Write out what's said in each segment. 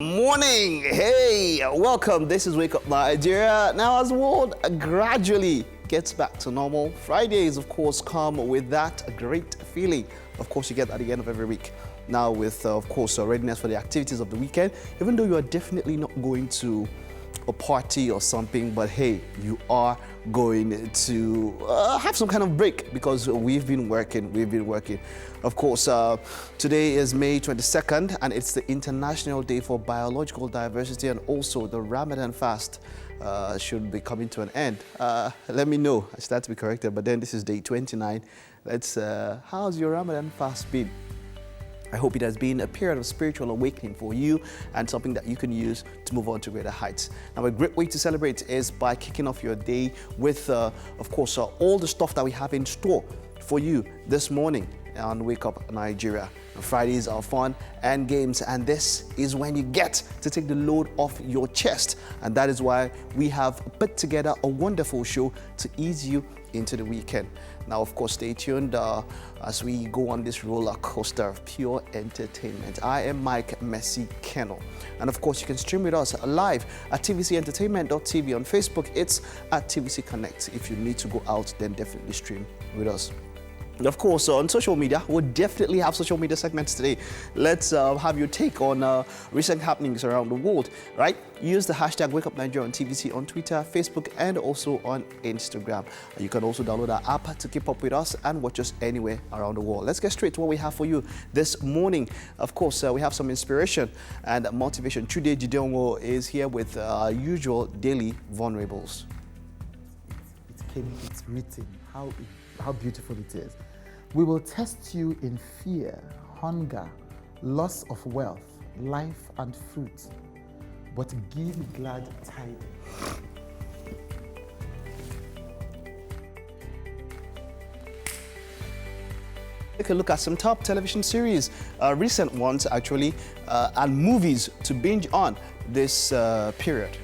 Morning, hey, welcome. This is Wake Up Nigeria. Now, as the world gradually gets back to normal, Fridays, of course, come with that great feeling. Of course, you get at the end of every week. Now, with, of course, readiness for the activities of the weekend, even though you are definitely not going to a party or something, but hey, you are going to have some kind of break because we've been working. Of course, today is May 22nd and it's the International Day for Biological Diversity, and also the Ramadan fast should be coming to an end. Let me know, I start to be corrected, but then this is day 29. How's your Ramadan fast been? I hope it has been a period of spiritual awakening for you and something that you can use to move on to greater heights. Now, a great way to celebrate is by kicking off your day with, of course, all the stuff that we have in store for you this morning on Wake Up Nigeria. Fridays are fun and games, and this is when you get to take the load off your chest. And that is why we have put together a wonderful show to ease you into the weekend. Now, of course, stay tuned as we go on this roller coaster of pure entertainment. I am Mike Messi Kano. And of course, you can stream with us live at tvcentertainment.tv. On Facebook, it's at TVC Connect. If you need to go out, then definitely stream with us. Of course, on social media, we'll definitely have social media segments today. Let's have your take on recent happenings around the world, right? Use the hashtag WakeUpNigeria on TVC on Twitter, Facebook, and also on Instagram. You can also download our app to keep up with us and watch us anywhere around the world. Let's get straight to what we have for you this morning. Of course, we have some inspiration and motivation. Today, Jidongo is here with our usual daily vulnerables. It's written, how beautiful it is. We will test you in fear, hunger, loss of wealth, life and fruit, but give glad tidings. Take a look at some top television series, recent ones actually, and movies to binge on this period.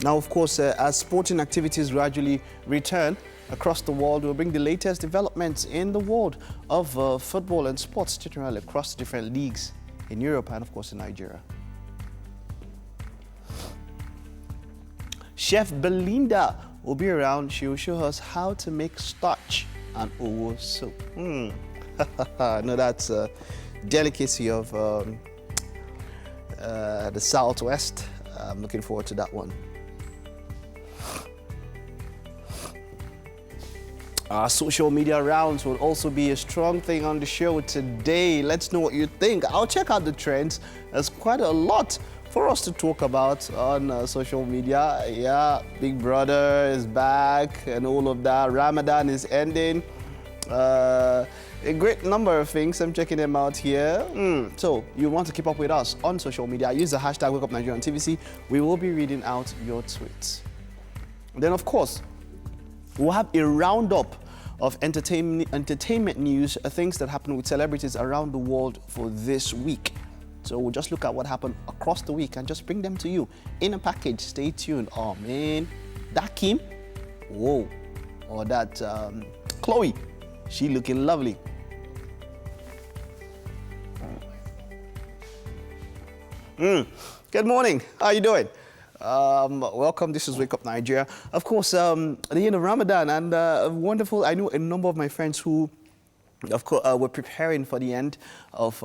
Now, of course, as sporting activities gradually return across the world, we'll bring the latest developments in the world of football and sports generally across different leagues in Europe and, of course, in Nigeria. Chef Belinda will be around. She will show us how to make starch and owo soup. No, that's a delicacy of the Southwest. I'm looking forward to that one. Our social media rounds will also be a strong thing on the show today. Let's know what you think. I'll check out the trends. There's quite a lot for us to talk about on social media. Yeah, Big Brother is back and all of that. Ramadan is ending. A great number of things. I'm checking them out here. So you want to keep up with us on social media, use the hashtag WakeUpNigeria on TVC. We will be reading out your tweets. Then, of course, we'll have a roundup of entertainment news, things that happen with celebrities around the world for this week. So we'll just look at what happened across the week and just bring them to you in a package. Stay tuned. Oh man, that Kim, whoa, or that Chloe, she looking lovely. Good morning. How you doing? Welcome. This is Wake Up Nigeria. Of course, the end of Ramadan, and wonderful. I know a number of my friends who, of course, were preparing for the end of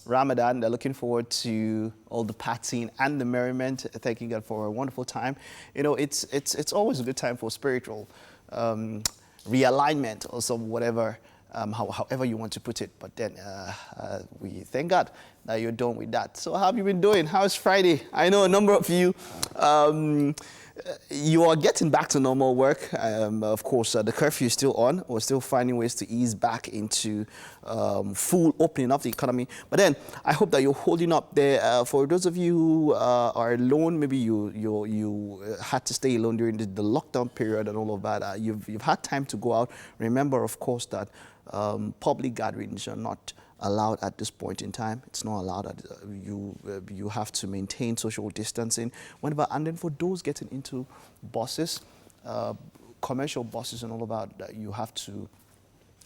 Ramadan. They're looking forward to all the partying and the merriment. Thanking God for a wonderful time. You know, it's always a good time for spiritual realignment or some whatever. However you want to put it, but then we thank God that you're done with that. So how have you been doing? How's Friday? I know a number of you, you are getting back to normal work. Of course, the curfew is still on. We're still finding ways to ease back into full opening of the economy. But then I hope that you're holding up there. For those of you who are alone, maybe you had to stay alone during the lockdown period and all of that. You've had time to go out. Remember, of course, that public gatherings are not allowed at this point in time. It's not allowed that you have to maintain social distancing. And then for those getting into buses, commercial buses and all of that, you have to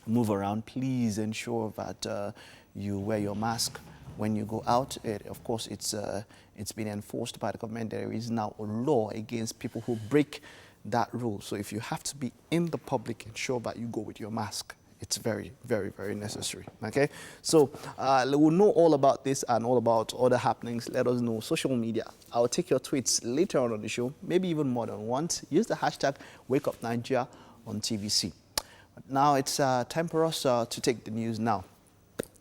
move around. Please ensure that you wear your mask when you go out. Of course, it's been enforced by the government. There is now a law against people who break that rule. So if you have to be in the public, ensure that you go with your mask. It's very, very, very necessary. Okay, so we'll know all about this and all about other happenings. Let us know. Social media. I'll take your tweets later on the show, maybe even more than once. Use the hashtag WakeUpNigeria on TVC. Now it's time for us to take the news now.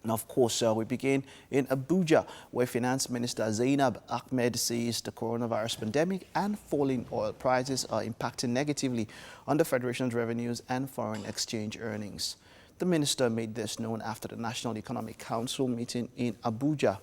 And of course, we begin in Abuja, where Finance Minister Zainab Ahmed says the coronavirus pandemic and falling oil prices are impacting negatively on the Federation's revenues and foreign exchange earnings. The minister made this known after the National Economic Council meeting in Abuja.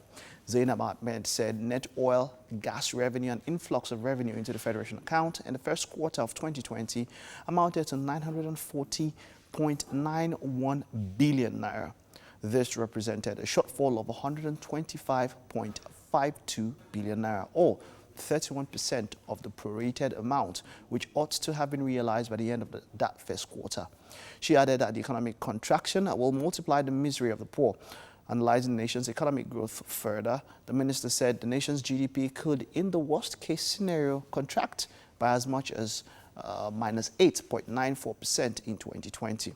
Zainab Ahmed said net oil, gas revenue and influx of revenue into the Federation account in the first quarter of 2020 amounted to 940.91 billion naira. This represented a shortfall of 125.52 billion naira, or 31% of the prorated amount, which ought to have been realized by the end of that first quarter. She added that the economic contraction will multiply the misery of the poor. Analyzing the nation's economic growth further, the minister said the nation's GDP could, in the worst-case scenario, contract by as much as minus 8.94% in 2020.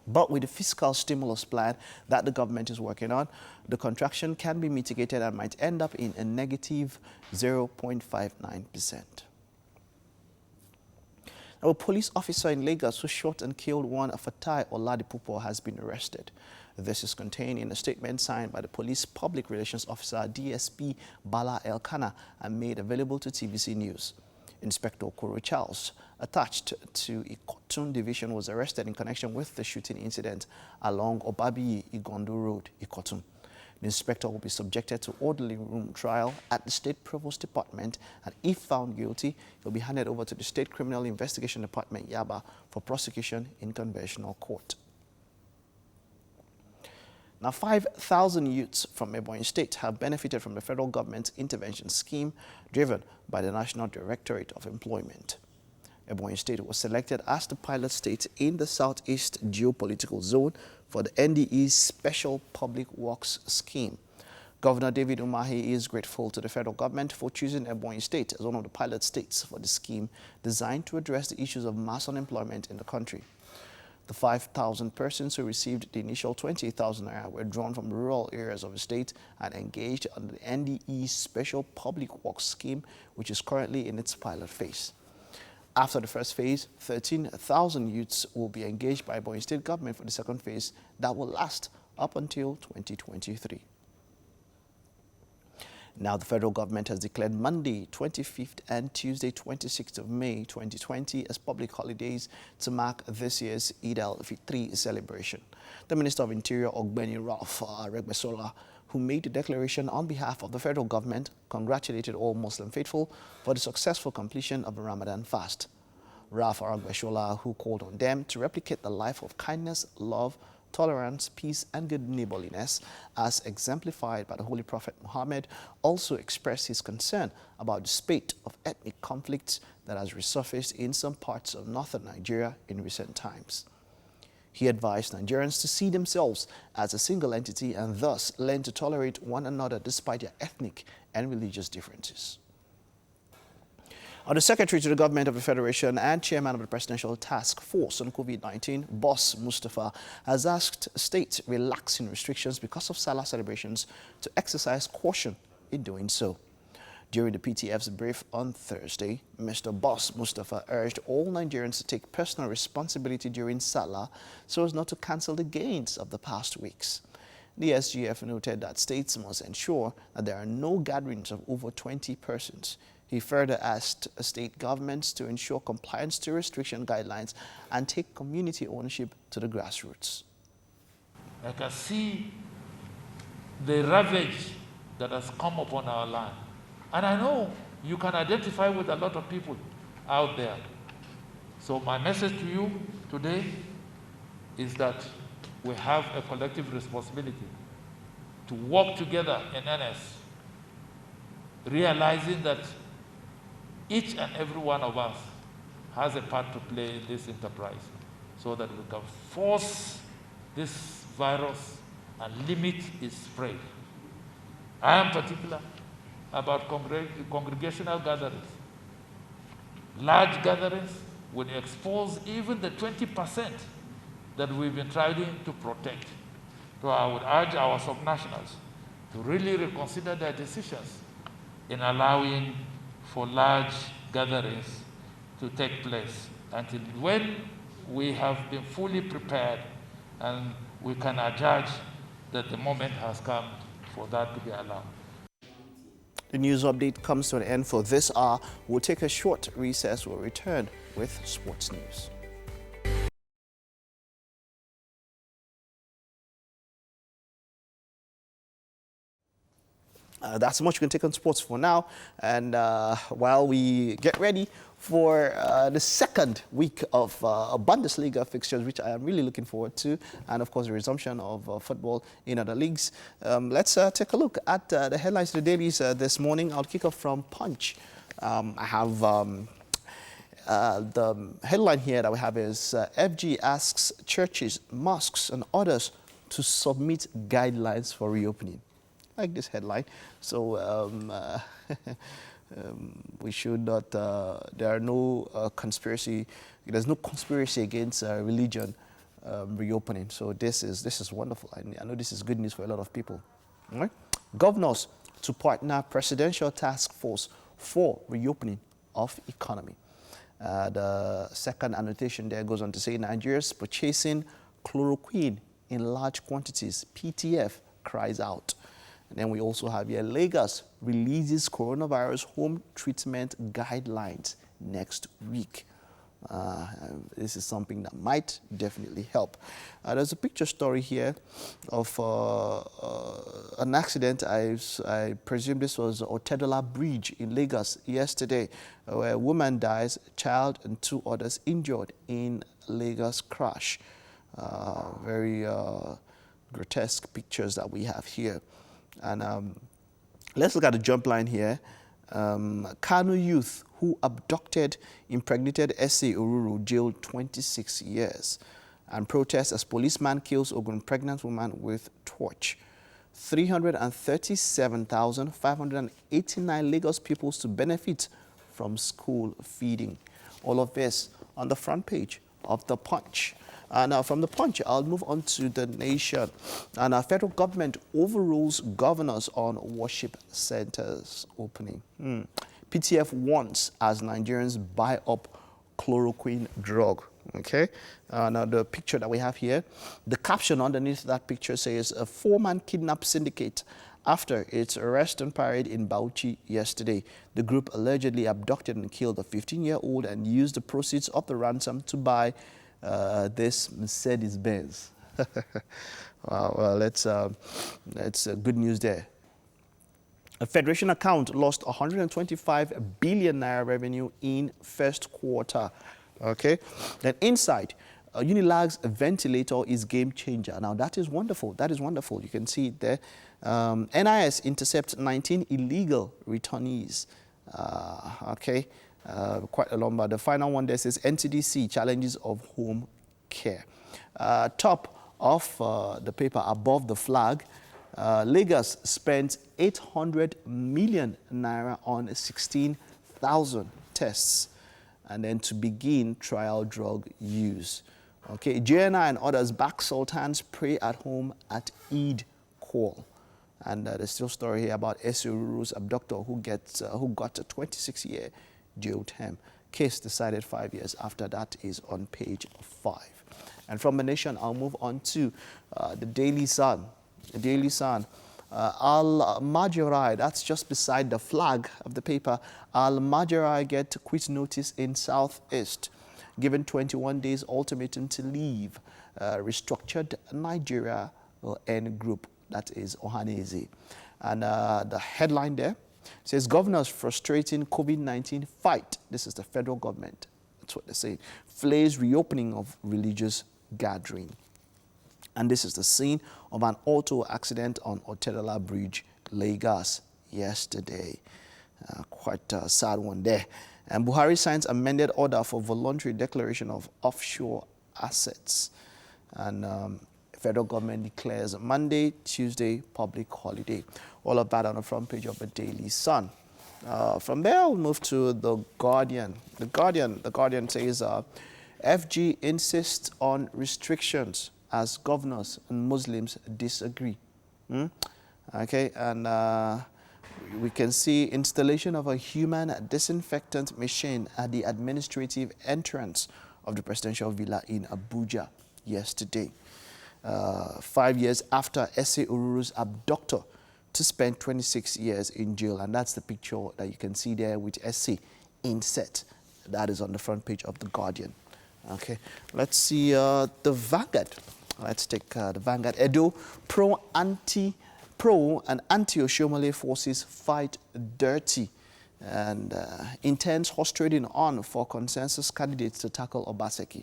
But with the fiscal stimulus plan that the government is working on, the contraction can be mitigated and might end up in a negative 0.59%. A police officer in Lagos who shot and killed one Fatai Oladipupo has been arrested. This is contained in a statement signed by the police public relations officer DSP Bala Elkanah and made available to TVC News. Inspector Okoro Charles, attached to Ikotun Division, was arrested in connection with the shooting incident along Obabi Igondo Road, Ikotun. The inspector will be subjected to orderly room trial at the State Provost Department, and if found guilty, he will be handed over to the State Criminal Investigation Department, Yaba, for prosecution in conventional court. Now, 5,000 youths from Ebonyi State have benefited from the federal government's intervention scheme driven by the National Directorate of Employment. Ebonyi State was selected as the pilot state in the Southeast Geopolitical Zone for the NDE's Special Public Works Scheme. Governor David Umahi is grateful to the federal government for choosing Ebonyi State as one of the pilot states for the scheme designed to address the issues of mass unemployment in the country. The 5,000 persons who received the initial 28,000 naira were drawn from rural areas of the state and engaged under the NDE's Special Public Works Scheme, which is currently in its pilot phase. After the first phase, 13,000 youths will be engaged by Ebonyi State government for the second phase that will last up until 2023. Now, the federal government has declared Monday, 25th and Tuesday, 26th of May, 2020 as public holidays to mark this year's Eid al-Fitr celebration. The Minister of Interior, Ogbeni Ralph Aregbesola, who made the declaration on behalf of the federal government, congratulated all Muslim faithful for the successful completion of the Ramadan fast. Ralph Aregbesola, who called on them to replicate the life of kindness, love, tolerance, peace, and good neighborliness, as exemplified by the Holy Prophet Muhammad, also expressed his concern about the spate of ethnic conflicts that has resurfaced in some parts of northern Nigeria in recent times. He advised Nigerians to see themselves as a single entity and thus learn to tolerate one another despite their ethnic and religious differences. The Secretary to the Government of the Federation and Chairman of the Presidential Task Force on COVID-19, Boss Mustafa, has asked states relaxing restrictions because of Salah celebrations to exercise caution in doing so. During the PTF's brief on Thursday, Mr. Boss Mustafa urged all Nigerians to take personal responsibility during Salah so as not to cancel the gains of the past weeks. The SGF noted that states must ensure that there are no gatherings of over 20 persons. He further asked state governments to ensure compliance to restriction guidelines and take community ownership to the grassroots. I can see the ravage that has come upon our land. And I know you can identify with a lot of people out there. So my message to you today is that we have a collective responsibility to work together in earnest, realizing that each and every one of us has a part to play in this enterprise so that we can force this virus and limit its spread. I am particular about congregational gatherings. Large gatherings would expose even the 20% that we've been trying to protect. So I would urge our subnationals to really reconsider their decisions in allowing for large gatherings to take place until when we have been fully prepared and we can adjudge that the moment has come for that to be allowed. The news update comes to an end for this hour. We'll take a short recess. We'll return with sports news. That's how much we can take on sports for now. And while we get ready for the second week of Bundesliga fixtures, which I am really looking forward to, and of course the resumption of football in other leagues, let's take a look at the headlines of the dailies this morning. I'll kick off from Punch. I have the headline here that we have is FG asks churches, mosques and others to submit guidelines for reopening. Like this headline. So we should not, there are no conspiracy, there's no conspiracy against religion reopening. So this is wonderful. I know this is good news for a lot of people. All right? Governors to partner presidential task force for reopening of economy. The second annotation there goes on to say Nigeria's purchasing chloroquine in large quantities. PTF cries out. And then we also have here Lagos releases coronavirus home treatment guidelines next week. This is something that might definitely help. There's a picture story here of an accident. I presume this was Otedola Bridge in Lagos yesterday, where a woman dies, child and two others injured in Lagos crash. Very grotesque pictures that we have here. And let's look at the jump line here. Kano youth who abducted impregnated SA Oruru jailed 26 years. And protests as policeman kills Ogun pregnant woman with torch. 337,589 Lagos pupils to benefit from school feeding. All of this on the front page of the Punch. Now, from the Punch, I'll move on to the Nation. And our federal government overrules governors on worship centers opening. PTF warns as Nigerians buy up chloroquine drug. Okay. Now, the picture that we have here, the caption underneath that picture says, a four-man kidnap syndicate after its arrest and parade in Bauchi yesterday. The group allegedly abducted and killed a 15-year-old and used the proceeds of the ransom to buy this Mercedes-Benz. Wow, well, that's good news there. A Federation account lost 125 billion naira revenue in first quarter. Okay, then inside, Unilag's ventilator is game changer. Now that is wonderful. That is wonderful. You can see it there. NIS intercepts 19 illegal returnees. Okay. Quite a long, but the final one there says NCDC challenges of home care. Top of the paper above the flag, Lagos spent 800 million naira on 16,000 tests, and then to begin trial drug use. Okay, JNI and others back sultans pray at home at Eid call. And there's still a story here about Oruru's abductor who got a 26-year jail term. Case decided 5 years after. That is on page 5. And from the Nation, I'll move on to the Daily Sun. The Daily Sun. Al-Majirai, that's just beside the flag of the paper. Al-Majirai get quit notice in Southeast. Given 21 days ultimatum to leave. Restructured Nigeria will end group. That is Ohaneze. And the headline there says governors frustrating COVID-19 fight. This is the federal government. That's what they say. Flays reopening of religious gathering. And this is the scene of an auto accident on Otedola Bridge, Lagos, yesterday. Quite a sad one there. And Buhari signs amended order for voluntary declaration of offshore assets. And federal government declares Monday, Tuesday, public holiday. All of that on the front page of the Daily Sun. From there, we'll move to The Guardian. The Guardian says, FG insists on restrictions as governors and Muslims disagree. Okay, and we can see installation of a human disinfectant machine at the administrative entrance of the presidential villa in Abuja yesterday. 5 years after S.A. Oruru's abductor to spend 26 years in jail. And that's the picture that you can see there with S.A. inset. That is on the front page of The Guardian. Okay, let's see the Vanguard. Let's take the Vanguard. Edo, pro and anti-Oshomole forces fight dirty. And intense horse trading on for consensus candidates to tackle Obaseki.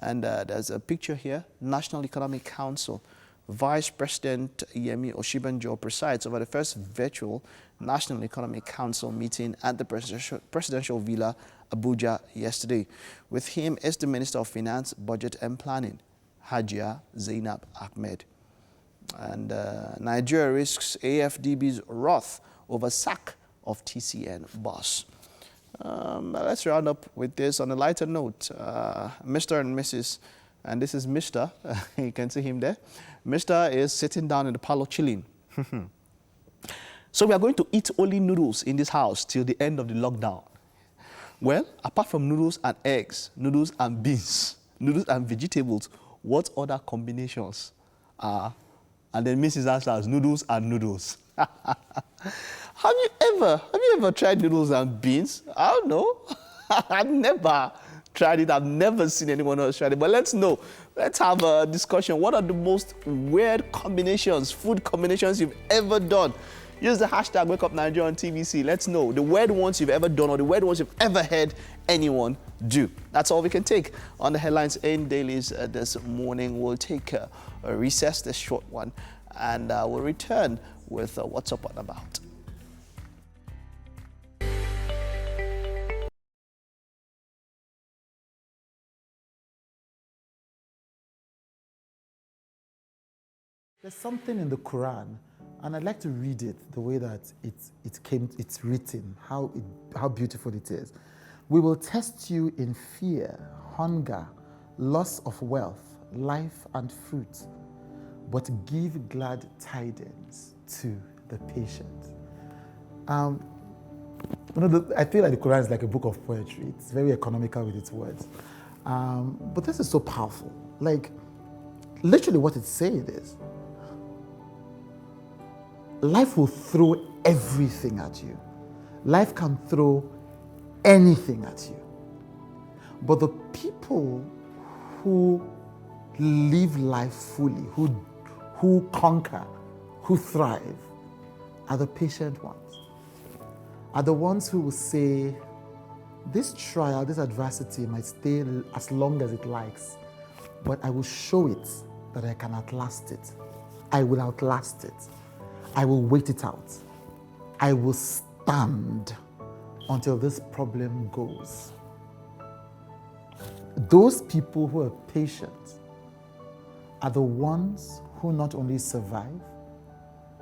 And there's a picture here. National Economic Council. Vice President Yemi Oshibanjo presides over the first virtual National Economic Council meeting at the presidential villa, Abuja, yesterday. With him is the Minister of Finance, Budget and Planning, Hajia Zainab Ahmed. And Nigeria risks AFDB's wrath over sack of TCN boss. Let's round up with this on a lighter note. Mr. and Mrs. And this is Mr. You can see him there. Mr. is sitting down in the parlor chilling. So we are going to eat only noodles in this house till the end of the lockdown. Well, apart from noodles and eggs, noodles and beans, noodles and vegetables, what other combinations are? And then Mrs. answers, noodles and noodles. Have you ever tried noodles and beans? I don't know. I've never tried it. I've never seen anyone else try it. But let's know. Let's have a discussion. What are the most weird combinations, food combinations you've ever done? Use the hashtag WakeUpNigeria on TVC. Let's know the weird ones you've ever done or the weird ones you've ever heard anyone do. That's all we can take on the headlines in dailies this morning. We'll take a recess, this short one, and we'll return with what's up and about. There's something in the Quran, and I'd like to read it the way that it's written, how beautiful it is. We will test you in fear, hunger, loss of wealth, life and fruit, but give glad tidings to the patient. I feel like the Quran is like a book of poetry. It's very economical with its words. But this is so powerful. Like, literally what it's saying is, life will throw everything at you. Life can throw anything at you. But the people who live life fully, who conquer, who thrive, are the patient ones. Are the ones who will say, this trial, this adversity might stay as long as it likes, but I will show it that I can outlast it. I will outlast it. I will wait it out. I will stand until this problem goes. Those people who are patient are the ones who not only survive,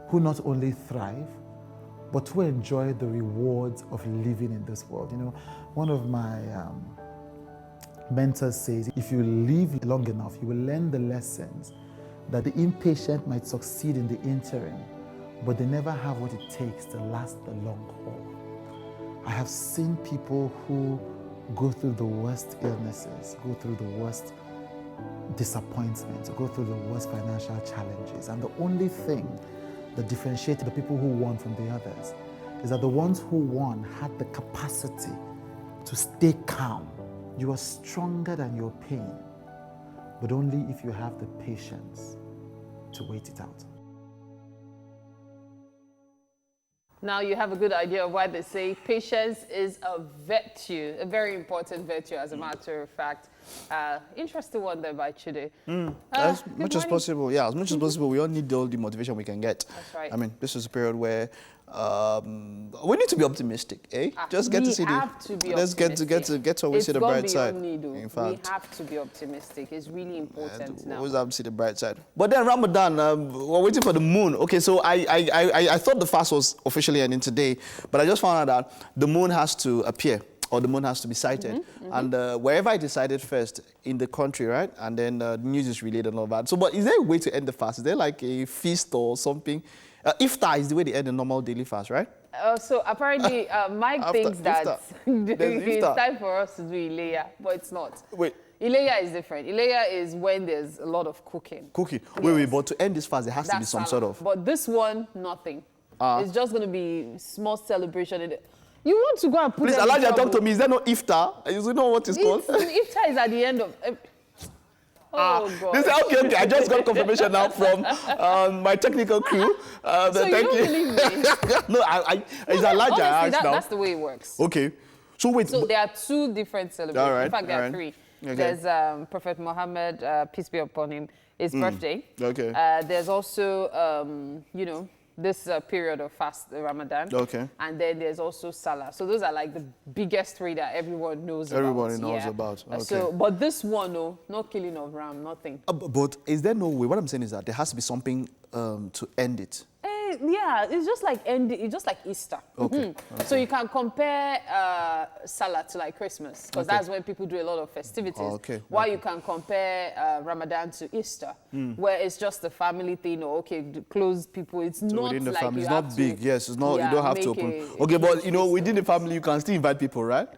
who not only thrive, but who enjoy the rewards of living in this world. You know, one of my mentors says, if you live long enough, you will learn the lessons that the impatient might succeed in the interim, but they never have what it takes to last the long haul. I have seen people who go through the worst illnesses, go through the worst disappointments, go through the worst financial challenges. And the only thing that differentiated the people who won from the others is that the ones who won had the capacity to stay calm. You are stronger than your pain, but only if you have the patience to wait it out. Now you have a good idea of why they say patience is a virtue, a very important virtue, as a matter of fact. Interesting one there by Chide. As much as possible, yeah, as much as possible, we all need all the motivation we can get. That's right. I mean, this is a period where we need to be optimistic, eh? Just get to see let's get to always see the bright side. In fact, we have to be optimistic. It's really important now. Always have to see the bright side. But then Ramadan, we're waiting for the moon. Okay, so I thought the fast was officially ending today, but I just found out that the moon has to appear, or the moon has to be sighted. And wherever it is sighted first in the country, right? And then the news is relayed and all that. So, but is there a way to end the fast? Is there like a feast or something? Iftar is the way they end a normal daily fast, right? So apparently, Mike thinks that it's time for us to do Ileya, but it's not. Wait. Ileya is different. Ileya is when there's a lot of cooking. Cooking. Wait, but to end this fast, there has to be some sort of... But this one, nothing. It's just going to be small celebration. You want to go and put... Please, Elijah, talk to me. Is there no iftar? Is it know what it's called? Iftar is at the end of... Oh, God. This, okay. I just got confirmation now from my technical crew. So thank you don't believe me? No, it's Elijah. Honestly, that's the way it works. Okay. So wait. So there are two different celebrations. Right, in fact, there are three. Okay. There's Prophet Muhammad, peace be upon him, his birthday. Okay. There's also, you know, this period of fast, Ramadan. Okay. And then there's also Salah. So those are like the biggest three that everyone knows about. Everybody knows about. Okay. So, but this one, no killing of ram, nothing. But is there no way? What I'm saying is that there has to be something to end it. Yeah, it's just like Easter. Okay. So you can compare Salah to like Christmas, because that's when people do a lot of festivities. Okay. While you can compare Ramadan to Easter, where it's just a family thing, or close people. It's not within the like family. you It's have not to, big. Yes, it's not. You don't have to open. a Okay, but you know, feast. within the family, you can still invite people, right?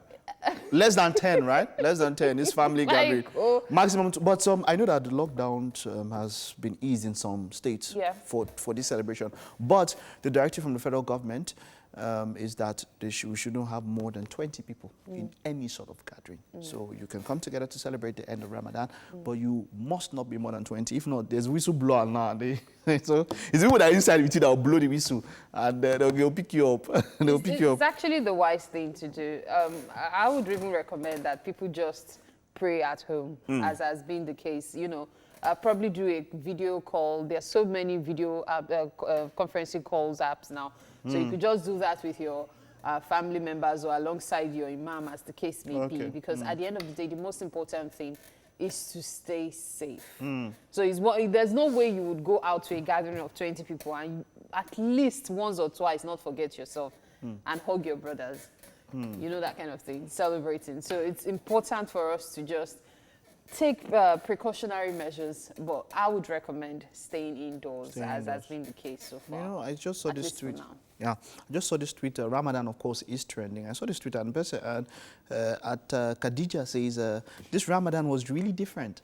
Less than 10, right? Less than 10 is family gathering. Maximum, but I know that the lockdown has been eased in some states for this celebration. But the directive from the federal government is that we shouldn't have more than 20 people in any sort of gathering. So you can come together to celebrate the end of Ramadan, but you must not be more than 20. If not, there's whistleblower now. So it's people that are inside with you that will blow the whistle, and they'll pick you up. It's actually the wise thing to do. I would even recommend that people just pray at home, as has been the case. You know, probably do a video call. There are so many video conferencing calls apps now. So you could just do that with your family members or alongside your imam, as the case may be. Because at the end of the day, the most important thing is to stay safe. So there's no way you would go out to a gathering of 20 people and at least once or twice not forget yourself and hug your brothers. You know, that kind of thing, celebrating. So it's important for us to just take precautionary measures, but I would recommend staying indoors, as has been the case so far. You know, I just saw this tweet. Yeah, I just saw this tweet. Ramadan, of course, is trending. I saw this tweet, and Khadija says, this Ramadan was really different.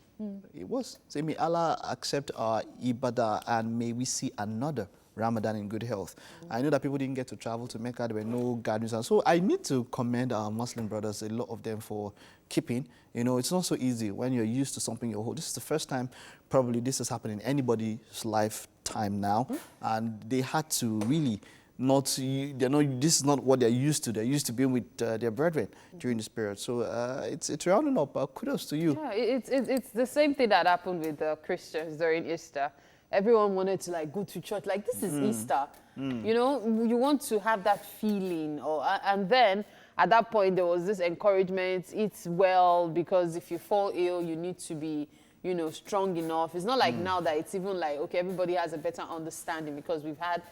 It was. Say, may Allah accept our ibadah, and may we see another Ramadan in good health. I know that people didn't get to travel to Mecca. There were no gatherings. And so I need to commend our Muslim brothers, a lot of them, for keeping. You know, it's not so easy when you're used to something your whole. This is the first time probably this has happened in anybody's lifetime now. And they had to really this is not what they're used to. They're used to being with their brethren during this period. So it's rounding up. Kudos to you. Yeah, it's the same thing that happened with the Christians during Easter. Everyone wanted to like go to church. Like, this is Easter. You know, you want to have that feeling. And then at that point, there was this encouragement, eat well, because if you fall ill, you need to be, you know, strong enough. It's not like now that it's even like, okay, everybody has a better understanding, because we've had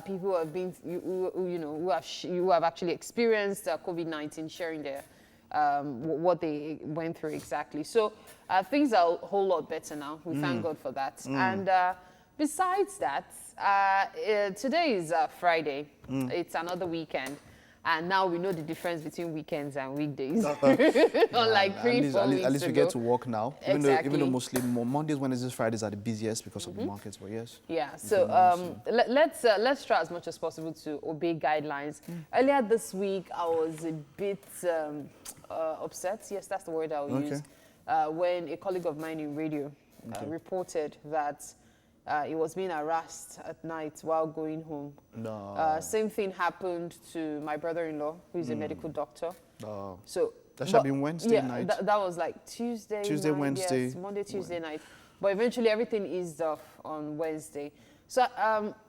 people who have been, who have actually experienced COVID-19 sharing their what they went through exactly. So things are a whole lot better now. We thank God for that. And besides that, today is Friday. It's another weekend. And now we know the difference between weekends and weekdays. Unlike 3-4 weeks ago. At least we get to work now. Exactly. Even though mostly Mondays, Wednesdays, Fridays are the busiest because of the markets, but yes. Yeah, so let's try as much as possible to obey guidelines. Earlier this week, I was a bit upset. Yes, that's the word I'll use. When a colleague of mine in radio reported that he was being harassed at night while going home. No. Same thing happened to my brother-in-law, who is a medical doctor. No. So That should have been Wednesday night. That was like Tuesday Tuesday, night, Wednesday. yes, Monday, Tuesday night. But eventually everything eased off on Wednesday. So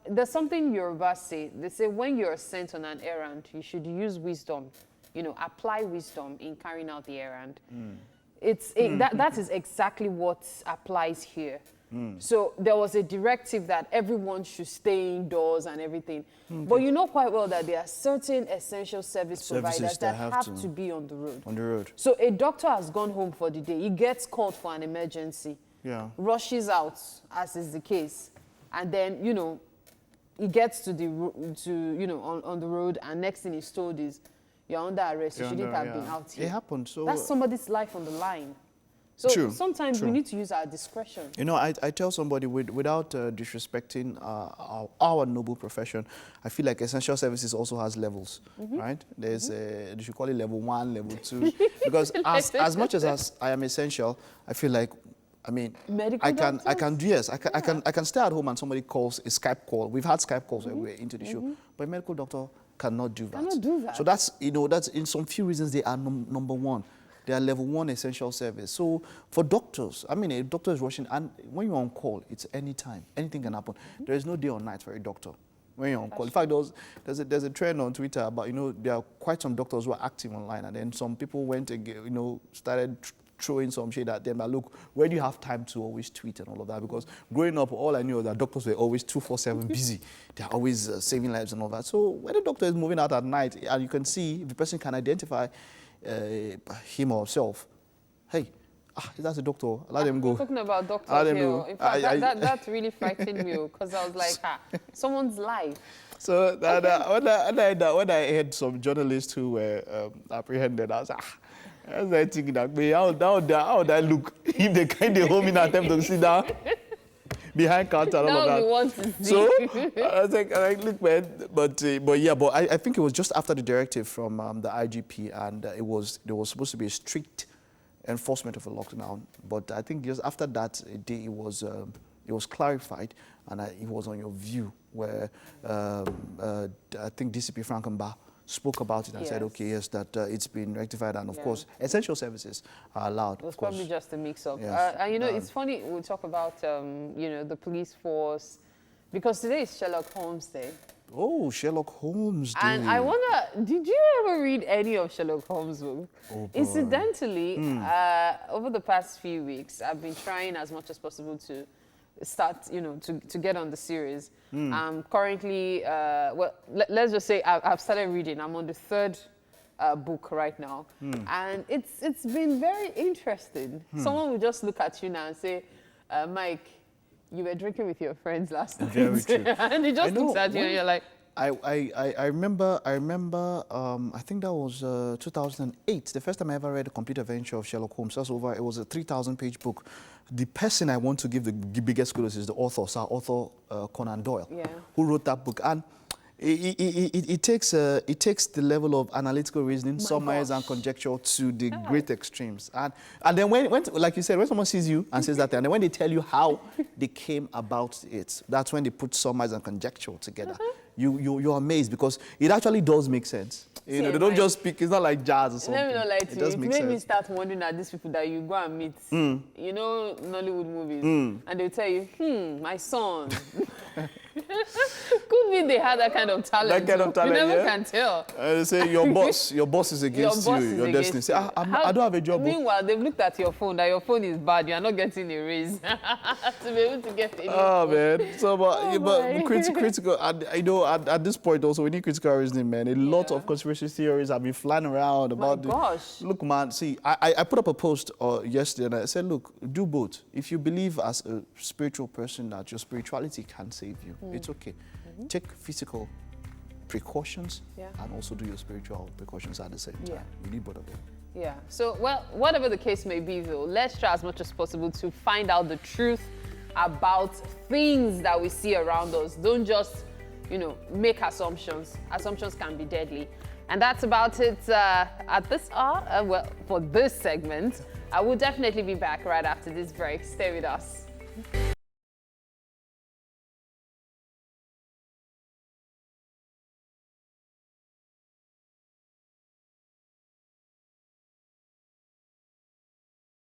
there's something Yoruba say. They say when you're sent on an errand, you should use wisdom. You know, apply wisdom in carrying out the errand. That is exactly what applies here. So there was a directive that everyone should stay indoors and everything. But you know quite well that there are certain essential service providers that have to be on the road. On the road. So a doctor has gone home for the day. He gets called for an emergency. Yeah. Rushes out, as is the case. And then, you know, he gets to on the road, and next thing he's told is, you're under arrest. You shouldn't have been out here. It happened. So that's somebody's life on the line. So True, sometimes we need to use our discretion. You know, I tell somebody without disrespecting our noble profession, I feel like essential services also has levels, right? There's they should call it level 1, level 2, because as much as I am essential, I feel like, I mean, I can stay at home and somebody calls a Skype call. We've had Skype calls when we're into the show, but a medical doctor cannot do that. Cannot do that. So that's, you know, that's in some few reasons they are number 1. They are level 1 essential service. So for doctors, I mean, a doctor is rushing, and when you're on call, it's any time. Anything can happen. There is no day or night for a doctor when you're on call. In fact, there's a trend on Twitter about, you know, there are quite some doctors who are active online, and then some people went and, you know, started throwing some shade at them. But look, where do you have time to always tweet and all of that? Because growing up, all I knew was that doctors were always 24/7 busy. They're always saving lives and all that. So when a doctor is moving out at night, and you can see if the person can identify him or herself, hey, that's a doctor, let them go. Talking about doctors here, in fact, that really frightened me, because I was like, someone's life. So when I heard some journalists who were apprehended, I was like, I was thinking that, how would I look if they kind of home in attempt to sit down behind counter and all of that. Want to see. So I was like, look, man, but I think it was just after the directive from the IGP, and there was supposed to be a strict enforcement of a lockdown. But I think just after that day, it was clarified, and it was on your view where I think DCP Frankenbach spoke about it and said, okay, yes, that it's been rectified, and of course, essential services are allowed. It was probably just a mix-up. Yes. And you know, it's funny we talk about you know, the police force, because today is Sherlock Holmes Day. Oh, Sherlock Holmes Day. And I wonder, did you ever read any of Sherlock Holmes' books? Oh, boy. Incidentally, over the past few weeks, I've been trying as much as possible to start, you know, to get on the series. Currently, well, let's just say I've started reading. I'm on the 3rd book right now, and it's been very interesting. Someone will just look at you now and say, Mike, you were drinking with your friends last night. Very true. And he just looks at you and you're like, I remember, I think that was 2008, the first time I ever read a complete adventure of Sherlock Holmes. It was a 3,000-page book. The person I want to give the biggest kudos is the author, Sir Arthur Conan Doyle, who wrote that book. And it takes the level of analytical reasoning, surmise and conjecture to the great extremes. And then when, like you said, when someone sees you and says that, and then when they tell you how they came about it, that's when they put surmise and conjecture together. You're amazed, because it actually does make sense. You know, they don't just speak. It's not like jazz or something. Let me not lie to you. It made me start wondering at these people that you go and meet. You know, Nollywood movies, and they'll tell you, my son. Could be they had that kind of talent. That kind of talent, you never can tell. They say your boss is against you, your destiny. Say, I don't have a job. Meanwhile, they've looked at your phone, that your phone is bad. You are not getting a raise to be able to get a new phone. Man. So, but critical. I know at this point also we need critical reasoning, man. A lot of conspiracy theories have been flying around about. My gosh. Look, man. See, I put up a post yesterday, and I said, look, do both. If you believe as a spiritual person that your spirituality can save you, it's okay. Take physical precautions and also do your spiritual precautions at the same time. You need both of them. Yeah. So, well, whatever the case may be, though, let's try as much as possible to find out the truth about things that we see around us. Don't just, you know, make assumptions. Assumptions can be deadly. And that's about it at this hour. Well, for this segment, I will definitely be back right after this break. Stay with us.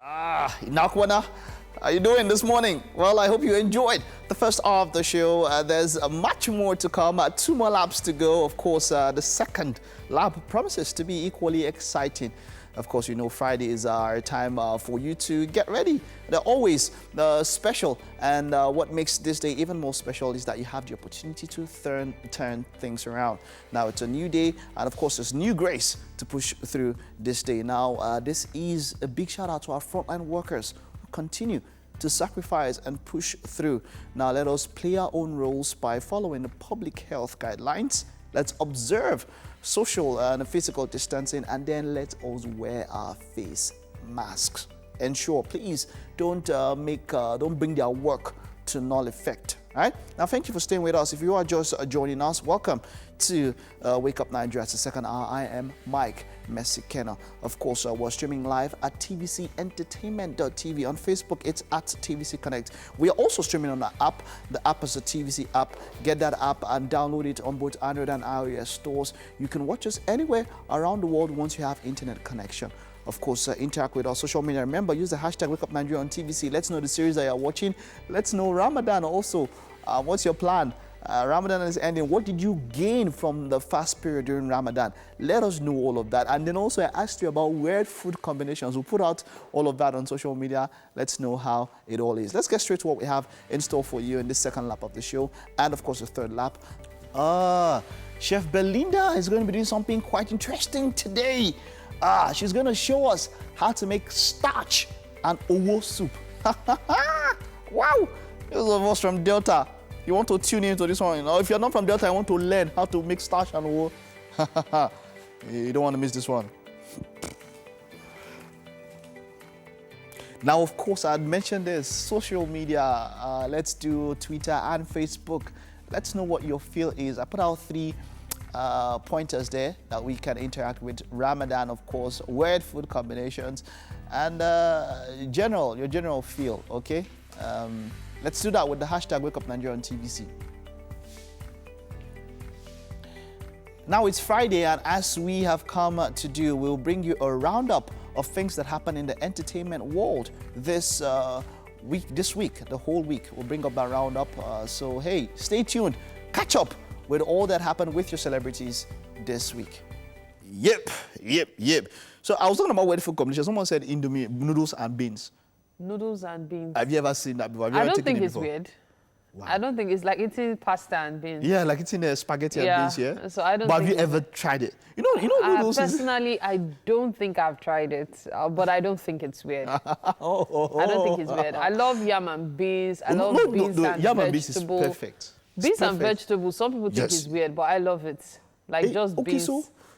Nakwana, how you doing this morning? Well, I hope you enjoyed the first hour of the show. There's much more to come. 2 more laps to go. Of course, the second lap promises to be equally exciting. Of course, you know, Friday is our time for you to get ready. They're always special. And what makes this day even more special is that you have the opportunity to turn things around. Now, it's a new day. And of course, there's new grace to push through this day. Now, this is a big shout out to our frontline workers who continue to sacrifice and push through. Now, let us play our own roles by following the public health guidelines. Let's observe social and physical distancing, and then let us wear our face masks. Ensure, please, don't bring their work to null effect. All right? Now, thank you for staying with us. If you are just joining us, welcome to Wake Up Nigeria. It's the second hour. I am Mike Kano. Of course, we're streaming live at tvcentertainment.tv. On Facebook, it's at TVC Connect. We are also streaming on the app. The app is a TVC app. Get that app and download it on both Android and iOS stores. You can watch us anywhere around the world once you have internet connection. Of course, interact with our social media. Remember, use the hashtag Wake Up Nigeria on TVC. Let's know the series that you're watching. Let's know Ramadan also. What's your plan? Ramadan is ending. What did you gain from the fast period during Ramadan? Let us know all of that. And then also I asked you about weird food combinations. We'll put out all of that on social media. Let's know how it all is. Let's get straight to what we have in store for you in this second lap of the show. And of course, the third lap. Chef Belinda is going to be doing something quite interesting today. She's going to show us how to make starch and owo soup. Wow! Those of us from Delta, you want to tune into this one. You know, if you're not from Delta, I want to learn how to make starch and owo. You don't want to miss this one. Now, of course, I had mentioned this, social media. Let's do Twitter and Facebook. Let's know what your feel is. I put out 3 pointers there that we can interact with. Ramadan, of course, weird food combinations, and your general feel, okay? Let's do that with the hashtag Wake Up Nigeria on TVC. Now it's Friday, and as we have come to do, we'll bring you a roundup of things that happen in the entertainment world this week, the whole week. We'll bring up that roundup. So hey, stay tuned. Catch up with all that happened with your celebrities this week. Yep. So I was talking about weird food combinations. Someone said Indomie, noodles and beans. Noodles and beans. Have you ever seen that before? Have you I ever don't taken think it it's before? weird. Wow. I don't think it's like eating pasta and beans. Yeah, like eating spaghetti and beans, yeah? So I don't But have think you it's- ever tried it? You know noodles is... Personally, I don't think I've tried it, but I don't think it's weird. I don't think it's weird. I love yam and beans. I love beans and yam and beans is vegetable. perfect. It's Beans and perfect. vegetables, some people think Yes. it's weird, but I love it. Like just Okay, beans.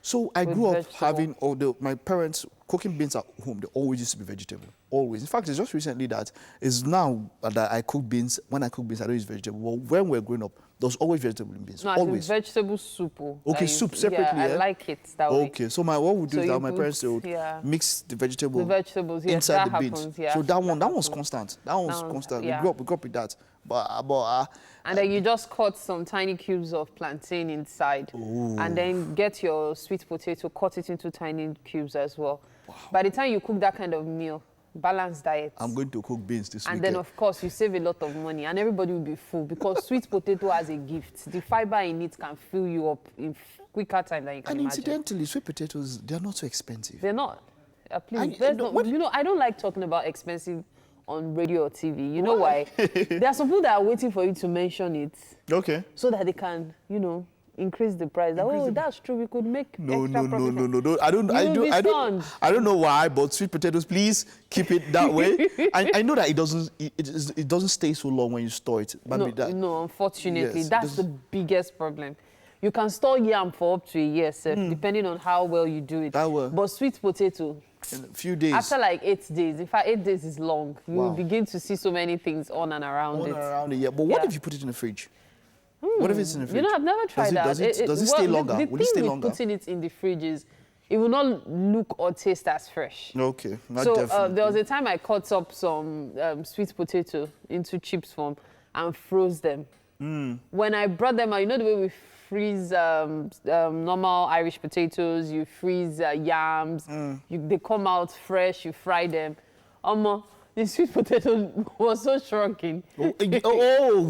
so I with grew up vegetable. having my parents cooking beans at home. They always used to be vegetable, always. In fact, it's just recently that is now that I cook beans. When I cook beans, I don't use vegetable. Well, when we're growing up, there was always vegetable in beans. No, I think always. vegetable soup. Okay, soup separately, Yeah, yeah? I like it that way. Okay, so what we do So is that you my put- parents they would yeah. mix the vegetables vegetables, yes, inside that the beans. happens, yeah, So that that one's happens. constant. That one's one's- constant. yeah. We grew up with that. But And then you just cut some tiny cubes of plantain inside. And then get your sweet potato, cut it into tiny cubes as well. By the time you cook that kind of meal, balanced diet. I'm going to cook beans this And weekend. then, of course, you save a lot of money and everybody will be full because sweet potato has a gift. The fiber in it can fill you up in quicker time than you can And imagine. incidentally, sweet potatoes, they're not so expensive. They're not. Please, And- there's and no, what- you know, I don't like talking about expensive on radio or TV. You know why? There are some people that are waiting for you to mention it Okay. so that they can, increase the price. That's true. We could make No. extra profit. No. I don't know why, but sweet potatoes, please keep it that way. I know that it doesn't stay so long when you store it. But No, unfortunately, Yes, that's the biggest problem. You can store yam for up to a year, sef, depending on how well you do it. That will. But sweet potato, in a few days. after like 8 days, in fact, 8 days is long, you will Wow. begin to see so many things on and around All it. around the year. But what Yeah. if you put it in the fridge? What if it's in the fridge? I've never tried that. Does it stay longer? The Will it stay thing with longer? putting it in the fridge is it will not look or taste as fresh. Okay, not So definitely. there was a time I cut up some sweet potato into chips form and froze them. When I brought them out, you know the way we freeze normal Irish potatoes, you freeze yams, they come out fresh, you fry them. The sweet potato was so shrunken. Yeah, Oh,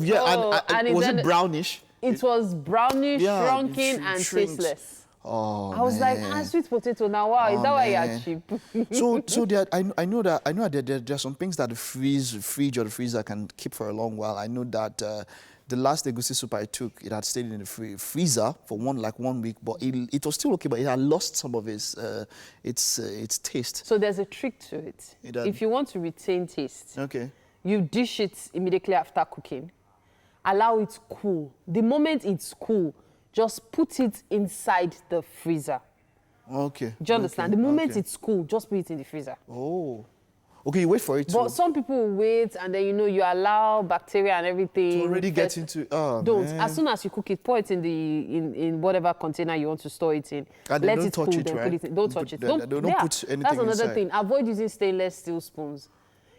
and and was then it brownish? It was brownish, Yeah, shrunken, and shrinks. tasteless. Oh, I was like, sweet potato now, wow, is that why you're man. cheap? So I know that there are some things that the fridge or the freezer can keep for a long while. I know that the last egusi soup I took, it had stayed in the freezer for 1 week, but it was still okay, but it had lost some of its taste. So there's a trick to it. If you want to retain taste, Okay. you dish it immediately after cooking. Allow it cool. The moment it's cool, just put it inside the freezer. Okay. Do you understand? Okay. The moment Okay. it's cool, just put it in the freezer. Oh. Okay, you wait for it But some people will wait, and then you allow bacteria and everything. to already get into. Oh, Don't. man. As soon as you cook it, pour it in in whatever container you want to store it in. And then Let don't it touch cool, it, then right? put it in. Don't touch it. Don't put anything That's another inside. thing. Avoid using stainless steel spoons.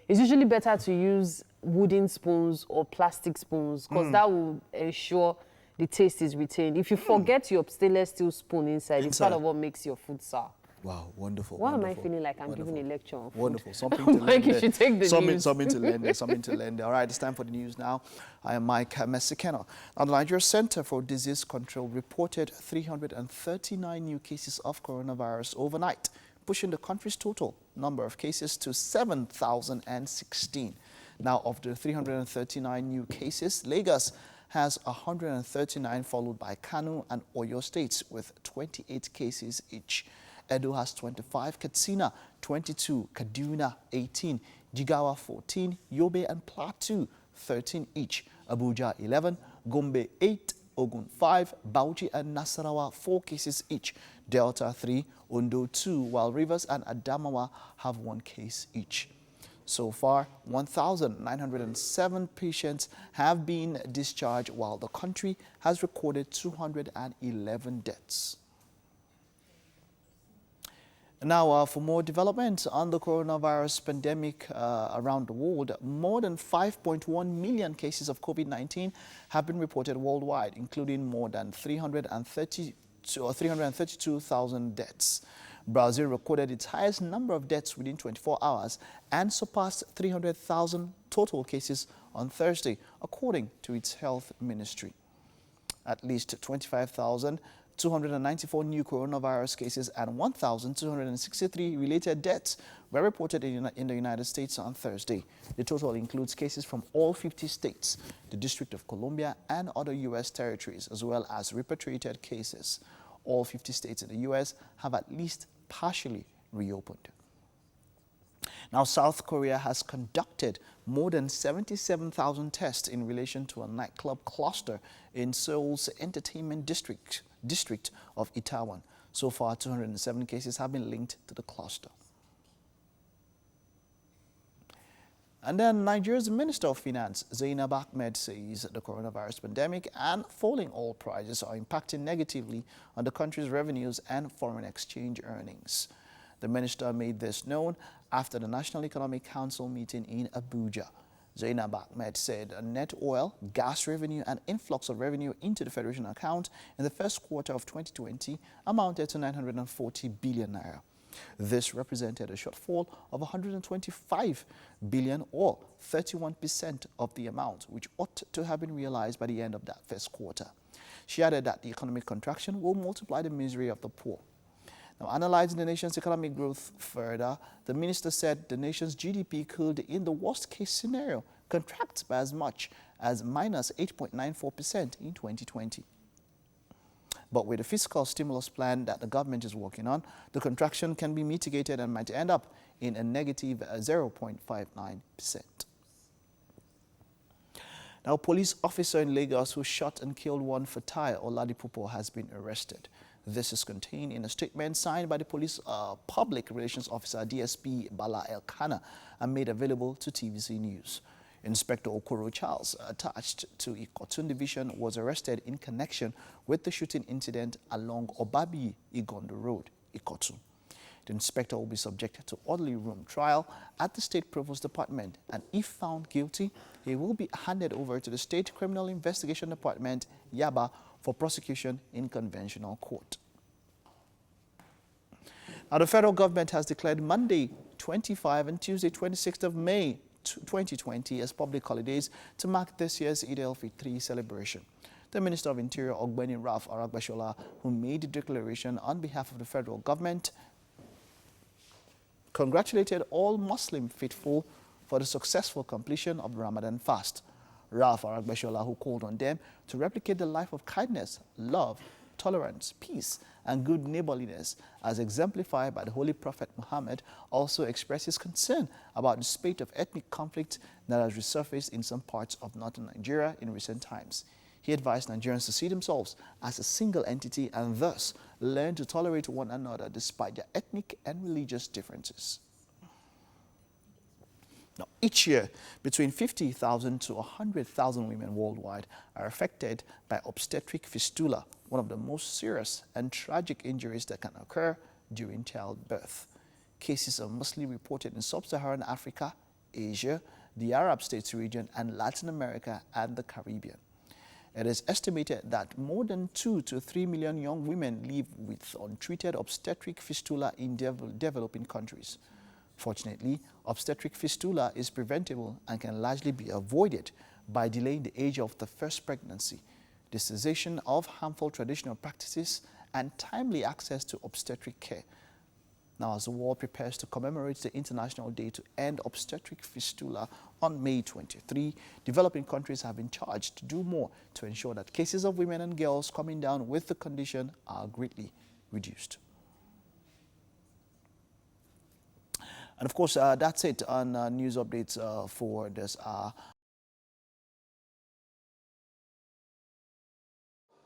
It's usually better to use wooden spoons or plastic spoons because that will ensure the taste is retained. If you forget your stainless steel spoon inside, it's part of what makes your food sour. Wow, wonderful. Why wonderful, am I feeling like I'm wonderful, giving a lecture on food? Wonderful. Something to learn Mike, you there. should take the news. Something to learn there. Something to learn there. All right, it's time for the news now. I am Mike Kano. Now, the Nigeria Center for Disease Control reported 339 new cases of coronavirus overnight, pushing the country's total number of cases to 7,016. Now, of the 339 new cases, Lagos has 139, followed by Kano and Oyo states with 28 cases each. Edo has 25, Katsina 22, Kaduna 18, Jigawa 14, Yobe and Plateau 13 each, Abuja 11, Gombe 8, Ogun 5, Bauchi and Nasarawa 4 cases each, Delta 3, Ondo 2, while Rivers and Adamawa have 1 case each. So far, 1,907 patients have been discharged, while the country has recorded 211 deaths. Now, for more development on the coronavirus pandemic around the world, more than 5.1 million cases of COVID-19 have been reported worldwide, including more than 332,000 deaths. Brazil recorded its highest number of deaths within 24 hours and surpassed 300,000 total cases on Thursday, according to its health ministry. At least 25,294 new coronavirus cases and 1,263 related deaths were reported in the United States on Thursday. The total includes cases from all 50 states, the District of Columbia, and other U.S. territories, as well as repatriated cases. All 50 states in the U.S. have at least partially reopened. Now, South Korea has conducted more than 77,000 tests in relation to a nightclub cluster in Seoul's entertainment district of Itaewon. So far, 207 cases have been linked to the cluster. And then Nigeria's Minister of Finance, Zainab Ahmed, says the coronavirus pandemic and falling oil prices are impacting negatively on the country's revenues and foreign exchange earnings. The minister made this known after the National Economic Council meeting in Abuja. Zainab Ahmed said a net oil, gas revenue and influx of revenue into the Federation account in the first quarter of 2020 amounted to 940 billion naira. This represented a shortfall of 125 billion, or 31% of the amount, which ought to have been realized by the end of that first quarter. She added that the economic contraction will multiply the misery of the poor. Now, analyzing the nation's economic growth further, the minister said the nation's GDP could, in the worst-case scenario, contract by as much as minus 8.94% in 2020. But with the fiscal stimulus plan that the government is working on, the contraction can be mitigated and might end up in a negative 0.59%. Now, a police officer in Lagos who shot and killed one Fatai Oladipupo has been arrested. This is contained in a statement signed by the police public relations officer, DSP Bala Elkana, and made available to TVC News. Inspector Okoro Charles, attached to Ikotun Division, was arrested in connection with the shooting incident along Obabi Igondo Road, Ikotun. The inspector will be subjected to orderly room trial at the State Provost Department, and if found guilty, he will be handed over to the State Criminal Investigation Department, Yaba, for prosecution in conventional court. Now, the federal government has declared Monday, 25 and Tuesday 26th of May 2020 as public holidays to mark this year's Eid al-Fitr celebration. The Minister of Interior, Ogbeni Ralph Aragbashola, who made the declaration on behalf of the federal government, congratulated all Muslim faithful for the successful completion of the Ramadan fast. Ralph Aragbashola, who called on them to replicate the life of kindness, love, tolerance, peace, and good neighborliness as exemplified by the Holy Prophet Muhammad, also expressed his concern about the spate of ethnic conflict that has resurfaced in some parts of northern Nigeria in recent times. He advised Nigerians to see themselves as a single entity and thus learn to tolerate one another despite their ethnic and religious differences. Now, each year, between 50,000 to 100,000 women worldwide are affected by obstetric fistula, one of the most serious and tragic injuries that can occur during childbirth. Cases are mostly reported in sub-Saharan Africa, Asia, the Arab states region, and Latin America and the Caribbean. It is estimated that more than 2 to 3 million young women live with untreated obstetric fistula in developing countries. Fortunately, obstetric fistula is preventable and can largely be avoided by delaying the age of the first pregnancy, the cessation of harmful traditional practices, and timely access to obstetric care. Now, as the world prepares to commemorate the International Day to End Obstetric Fistula on May 23, developing countries have been charged to do more to ensure that cases of women and girls coming down with the condition are greatly reduced. And of course, that's it on news updates for this hour.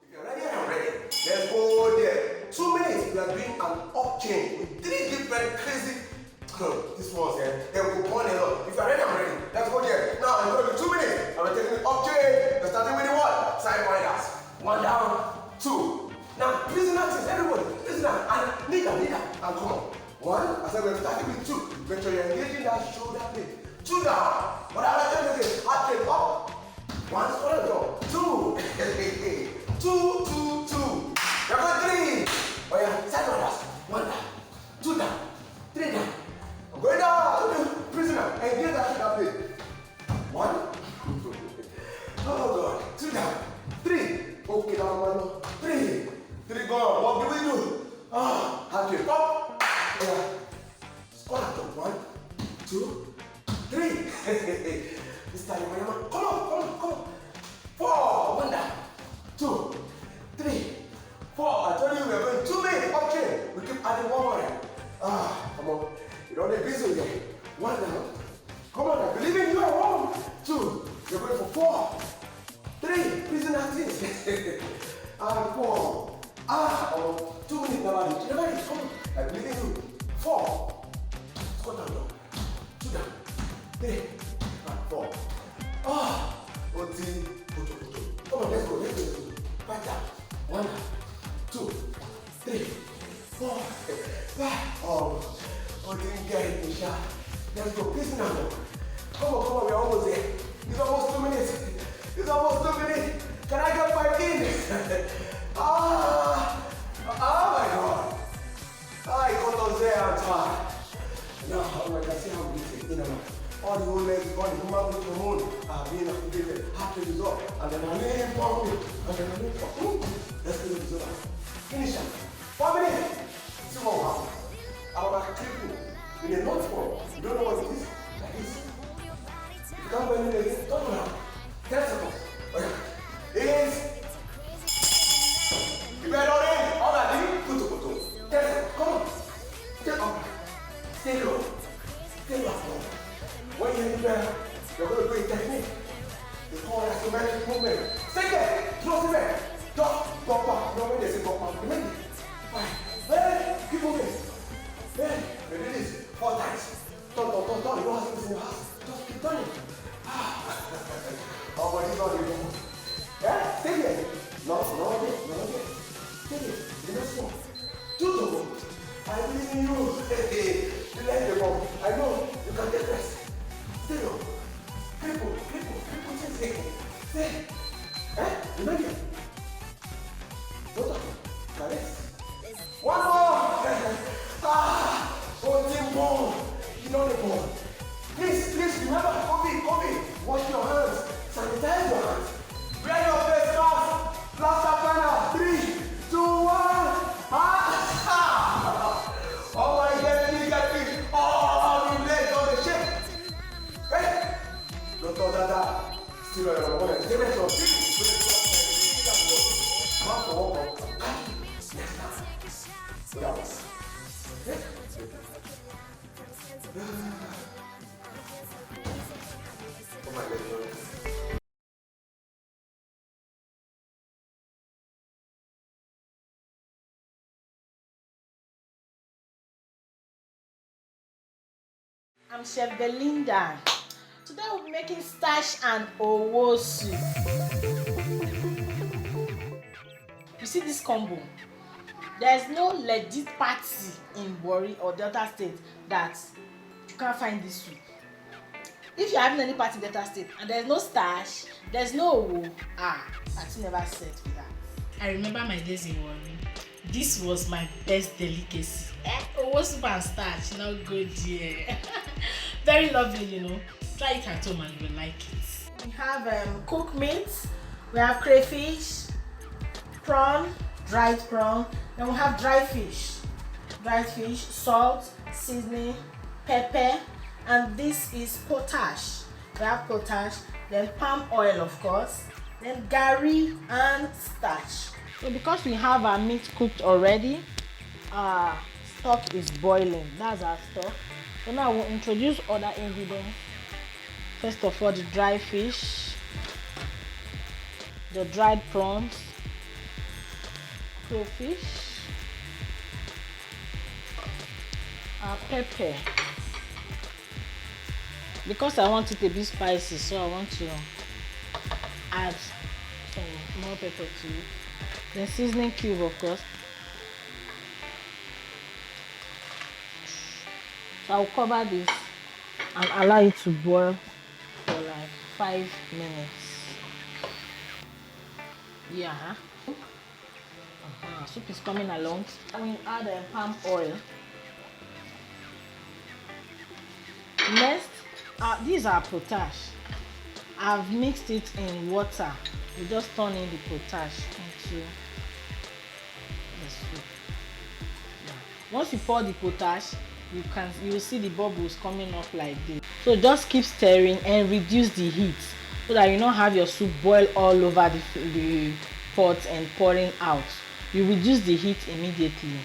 If you're ready, I'm ready. Let's go there. 2 minutes, we are doing an up change with 3 different crazy. This one's here. Then we'll go on a lot. If you're ready, I'm ready. Let's go there. Now, I'm going to do 2 minutes. And we're taking the up change. We're starting with the what? Side winders. 1 down, 2. Now, prisoner, everybody. Prisoner, and leader, and come on. 1, I said we're starting with 2. Make sure you're engaging that shoulder blade. 2 down. What I like to do is hard trade up. 1 square down. 2. 2, 2, 2. You're going 3. Oh yeah, side orders. 1 down. 2 down. 3 down. I'm going down. Prisoner, engage that shoulder blade. 1. Oh God. 2 down. 3. Okay, down 1. 3. 3 gone. What do we do? Hard trade up. Yeah. Squat up. 1, 2, 3. This time, come on. 4. 1 down. 2, 3, 4. I told you we are going 2 minutes. Okay. We keep adding 1 more. Come on. You don't need busy again. 1 down. Come on. I believe in you. 1, 2. You're going for 4, 3. Prisoner things. 4. 2 minutes. Never reach. Come on. I believe in you. 4. Squat down. 2 down. 3. 4. OT. Come on, let's go. 5 down. 1 down. 2, 3, 4, 5. Didn't get it, Misha. Let's go. Please now. Come on, we're almost there. It's almost 2 minutes. Can I get 5 in? Oh my God. I got us there on time. Now, like I say, I'm beating. All the whole legs, all the human with the moon are being activated. Half the result. And then I name for me. And then I name for me. Let's do the result. Finish it. 4 minutes. See what will happen. I'm about to clip you in a note form. You don't know what it is? Like this. If you can't believe it, don't know. 10 seconds. Okay. Is. You better not in. All that thing. Put. 10 seconds. Come on. Stay up. Stay low. Stay low. When you're in there, you're going to do a technique. They call it asymmetric movement. Second, close it. Drop back. No, when they say drop back, remember. 5. Hey, keep moving. Hey, we do this 4 times. Turn. You don't have to listen in your house. Just keep turning. Oh, but this is all you do. Yeah, stay here. No. Stay here. The next one. 2 to go. I believe in you. You let them go. I know you can get rest. Stay low. Cripple. Stay. Remember. Don't caress. 1 more. Oh, Timbo. I'm Chef Belinda. Today we'll be making starch and owo soup. You see this combo? There's no legit party in Warri or Delta State that you can't find this soup. If you're having any party in Delta State and there's no starch, there's no owo, party never set with that. I remember my days in Warri. This was my best delicacy. Owo soup and starch, no good here. Very lovely, you know. Try it at home and you will like it. We have cooked meat, we have crayfish, prawn, dried prawn, then we have dried fish, salt, seasoning, pepper, and this is potash. We have potash, then palm oil of course, then gari and starch. So because we have our meat cooked already, our stock is boiling. That's our stock. So now we'll introduce other ingredients. First of all, the dry fish, the dried prawns, crayfish, our pepper. Because I want it a bit spicy, so I want to add some more pepper to it. Then seasoning cube, of course. So I'll cover this and allow it to boil for like 5 minutes. Yeah. Soup is coming along. We add palm oil. Next, these are potash. I've mixed it in water. We just turn in the potash into the soup. Yeah. Once you pour the potash, you will see the bubbles coming up like this. So just keep stirring and reduce the heat so that you don't have your soup boil all over the pot and pouring out. You reduce the heat immediately.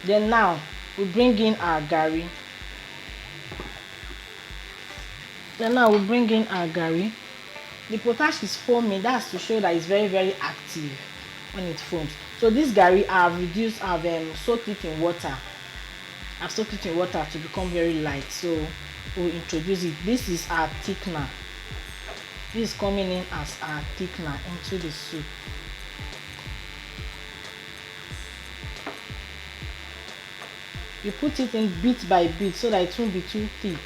Then now we bring in our gari. The potash is foaming. That's to show that it's very, very active when it foams. So this gari I've soaked it in water. I've soaked it in water to become very light. So we'll introduce it. This is our thickener. This is coming in as our thickener into the soup. You put it in bit by bit so that it won't be too thick.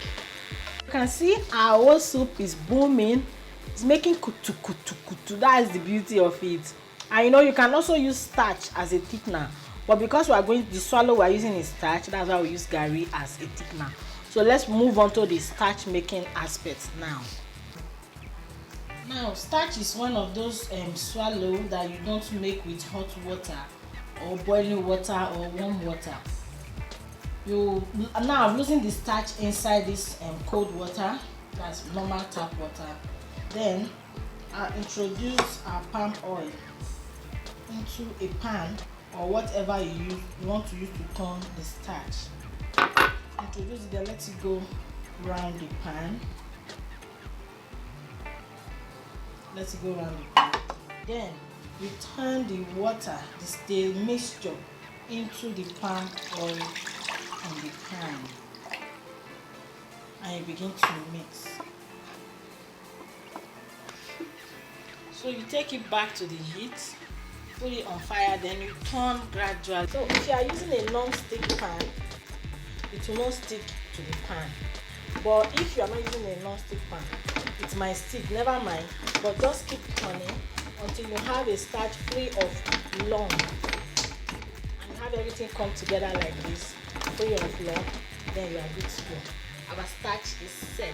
You can see our whole soup is booming. It's making kutu kutu kutu. That is the beauty of it. And you know, you can also use starch as a thickener. But because the swallow we're using is starch, that's why we use gari as a thickener. So let's move on to the starch making aspects now. Now, starch is one of those swallow that you don't make with hot water or boiling water or warm water. Now I'm losing the starch inside this cold water. That's normal tap water. Then I'll introduce our palm oil into a pan or whatever you want to use to turn the starch. Introduce it, then let it go around the pan. Then we turn the water, the mixture, into the palm oil in the pan, and you begin to mix. So you take it back to the heat, put it on fire, then you turn gradually. So if you are using a non-stick pan, it will not stick to the pan. But if you are not using a non-stick pan, it might stick, never mind. But just keep turning until you have a starch free of lump. And you have everything come together like this, free of lump, then you are good to go. Our starch is set.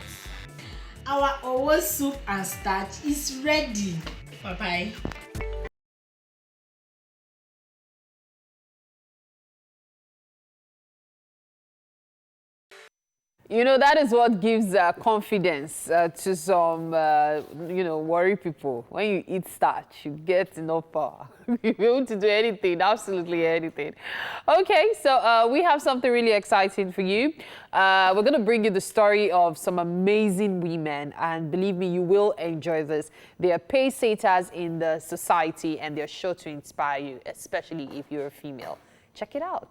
Our owo soup and starch is ready. Bye-bye. You know, that is what gives confidence to some, worry people. When you eat starch, you get enough power. You'll be able to do anything, absolutely anything. Okay, so we have something really exciting for you. We're going to bring you the story of some amazing women, and believe me, you will enjoy this. They are pace-setters in the society, and they're sure to inspire you, especially if you're a female. Check it out.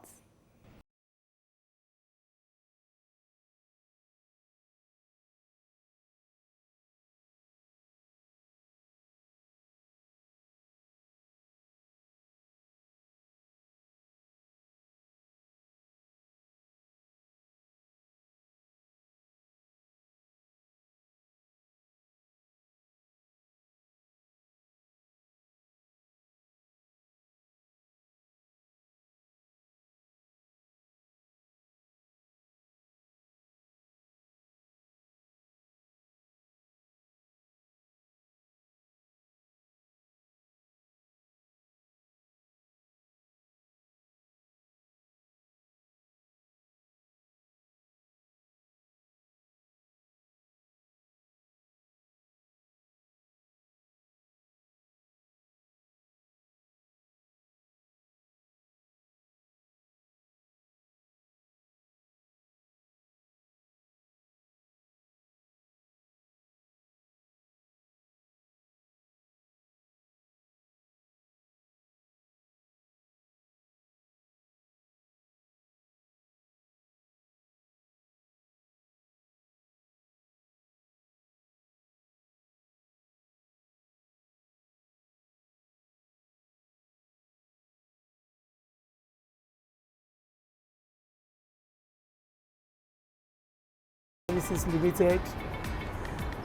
Services Limited.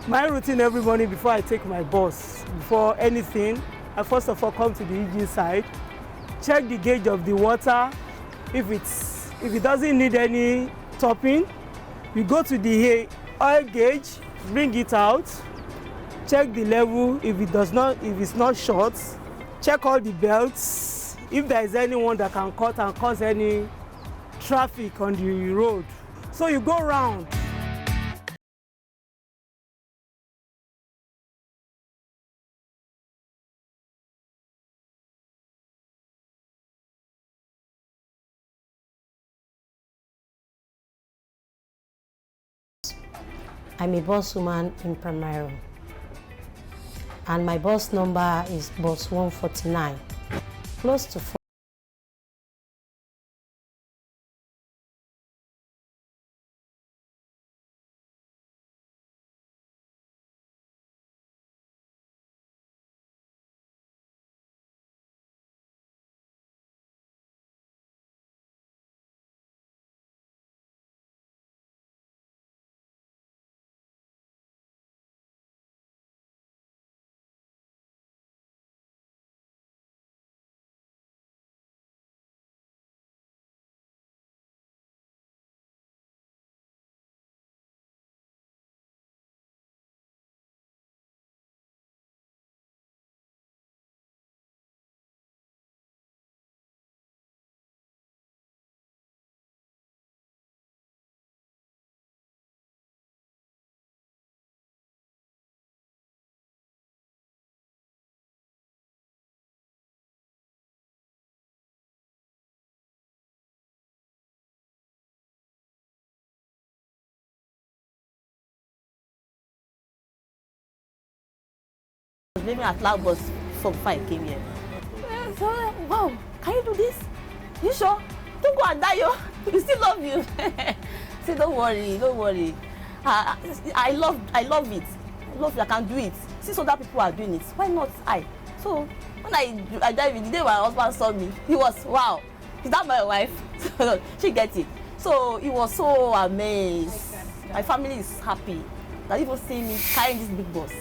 My routine every morning before I take my bus, before anything, I first of all come to the engine side, check the gauge of the water. If it doesn't need any topping, we go to the oil gauge, bring it out, check the level. If it's not short, check all the belts. If there is anyone that can cut and cause any traffic on the road, so you go round. I'm a bus woman in Primero, and my bus number is bus 149, close to 4. I was living at Loud Bus before I came here. So, wow, can you do this? You sure? Don't go and die, yo. We still love you. Say, don't worry, don't worry. I love it. I love it. I can do it. Since other people are doing it, why not I? So when I dive in, the day my husband saw me, he was, wow, is that my wife? She gets it. So he was so amazed. My family is happy that even seeing me carrying this big bus.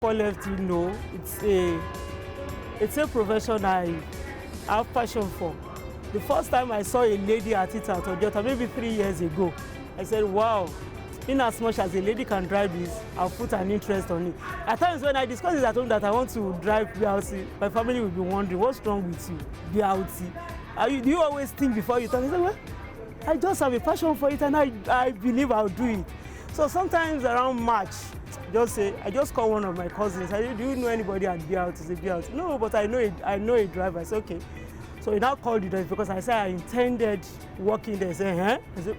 before left, you know, it's a profession I have passion for. The first time I saw a lady at it at Toyota, maybe 3 years ago, I said, wow, in as much as a lady can drive this, I'll put an interest on it. At times when I discuss it at home that I want to drive BRT, my family will be wondering, what's wrong with you, BRT? Do you always think before you turn? I say, well, I just have a passion for it and I believe I'll do it. So sometimes around March, I just call one of my cousins. I say, do you know anybody at BRT? Say, BRT? No, but I know a driver. I said, okay. So he now called the driver because I said I intended working there. He said, huh? I said,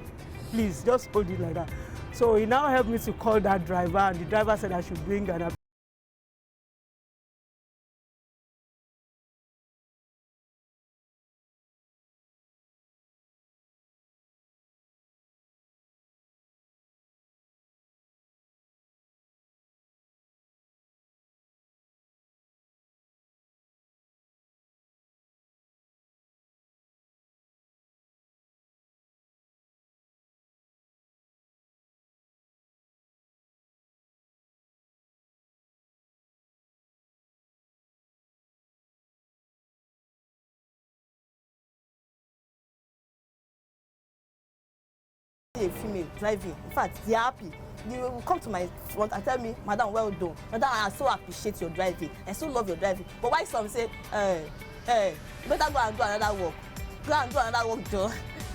please, just hold it like that. So he now helped me to call that driver, and the driver said I should bring an A female driving. In fact, they're happy. They will come to my front and tell me, Madam, well done. Madam, I so appreciate your driving. I so love your driving. But why some say, you better go and do another work. Go and do another work, Joe.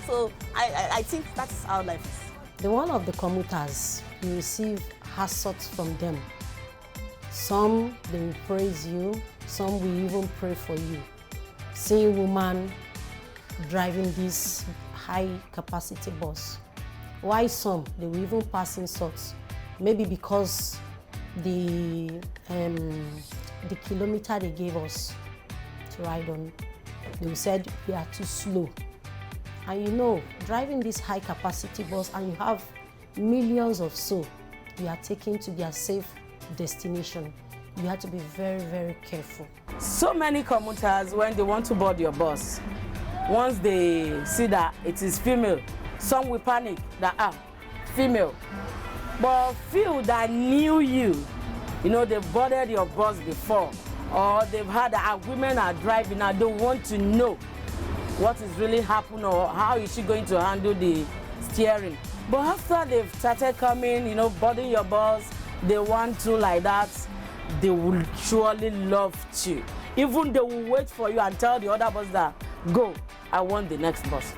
So I think that's how life is. The one of the commuters, you receive assaults from them. Some, they will praise you. Some will even pray for you. Seeing woman driving this high-capacity bus. Why some? They will even pass insults. Maybe because the kilometer they gave us to ride on, they said we are too slow. And you know, driving this high-capacity bus and you have millions of so, you are taken to their safe destination. You have to be very, very careful. So many commuters, when they want to board your bus, once they see that it is female, some will panic that, female. But few that knew you, they've boarded your bus before, or they've heard that women are driving and don't want to know what is really happening or how is she going to handle the steering. But after they've started coming, boarding your bus, they want to like that, they will surely love to. Even they will wait for you and tell the other bus that, go, I want the next bus.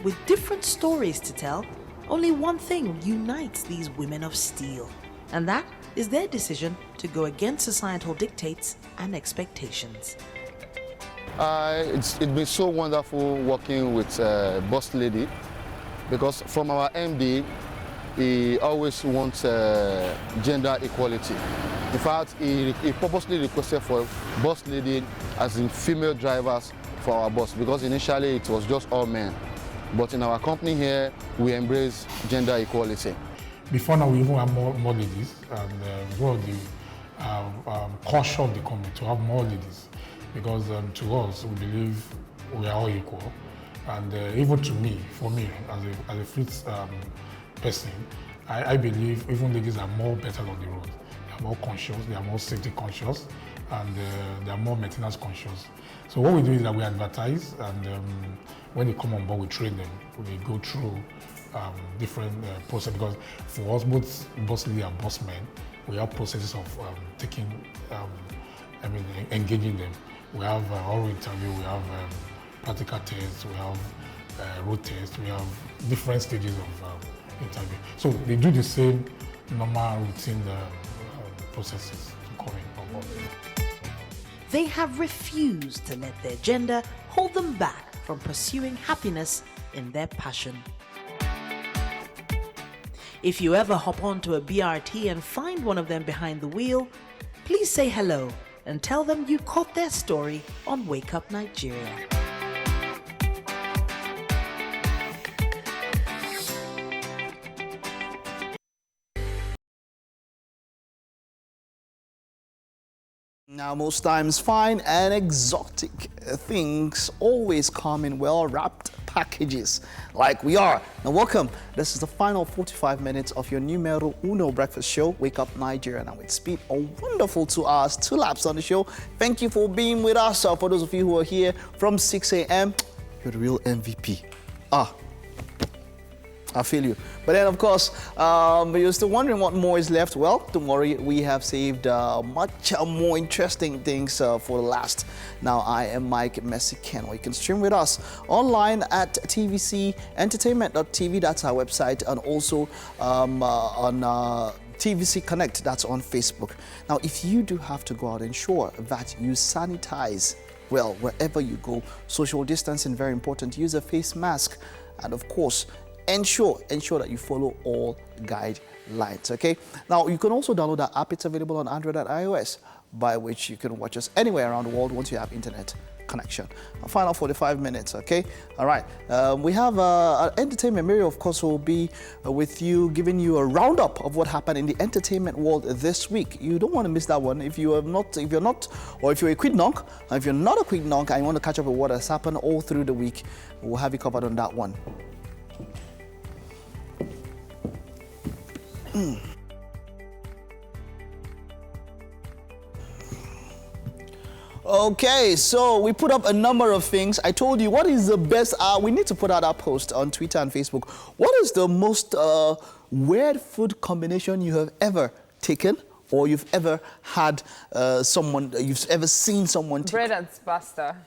With different stories to tell, only one thing unites these women of steel, and that is their decision to go against societal dictates and expectations. It's been so wonderful working with Boss Lady, because from our MD, he always wants gender equality. In fact, he purposely requested for Boss Lady as in female drivers for our bus, because initially it was just all men. But in our company here, we embrace gender equality. Before now, we even have more ladies, and one of the caution of the company to have more ladies, because to us, we believe we are all equal. And even to me, for me, as a fleet person, I believe even ladies are more better on the road. They are more conscious, they are more safety conscious, and they are more maintenance conscious. So what we do is that we advertise, and when they come on board, we train them. We go through different processes, because for us, both boss lady and boss men, we have processes of engaging them. We have oral interview, we have practical tests, we have road tests, we have different stages of interview. So they do the same normal routine processes to come in on board. They have refused to let their gender hold them back from pursuing happiness in their passion. If you ever hop onto a BRT and find one of them behind the wheel, please say hello and tell them you caught their story on Wake Up Nigeria. Now, most times, fine and exotic things always come in well-wrapped packages, like we are. Now, welcome. This is the final 45 minutes of your numero uno breakfast show, Wake Up Nigeria. Now, with speed, a wonderful 2 hours, 2 laps on the show. Thank you for being with us. For those of you who are here from 6 a.m., you're the real MVP. I feel you. But then, of course, you're still wondering what more is left. Well, don't worry. We have saved much more interesting things for the last. Now, I am Mike Messi Kano. You can stream with us online at tvcentertainment.tv. That's our website. And also on TVC Connect. That's on Facebook. Now, if you do have to go out, ensure that you sanitize well wherever you go. Social distancing, very important. Use a face mask. And, of course, ensure that you follow all guidelines, okay? Now, you can also download that app. It's available on Android and iOS, by which you can watch us anywhere around the world once you have internet connection. Final 45 minutes, okay? All right. We have entertainment. Mary, of course, will be with you, giving you a roundup of what happened in the entertainment world this week. You don't want to miss that one. If you're a quick knock, if you're not a quick knock and you want to catch up with what has happened all through the week, we'll have you covered on that one. Okay, so we put up a number of things. I told you, what is the best? We need to put out our post on Twitter and Facebook. What is the most weird food combination you have ever taken, or you've ever had you've ever seen someone take? Bread and pasta.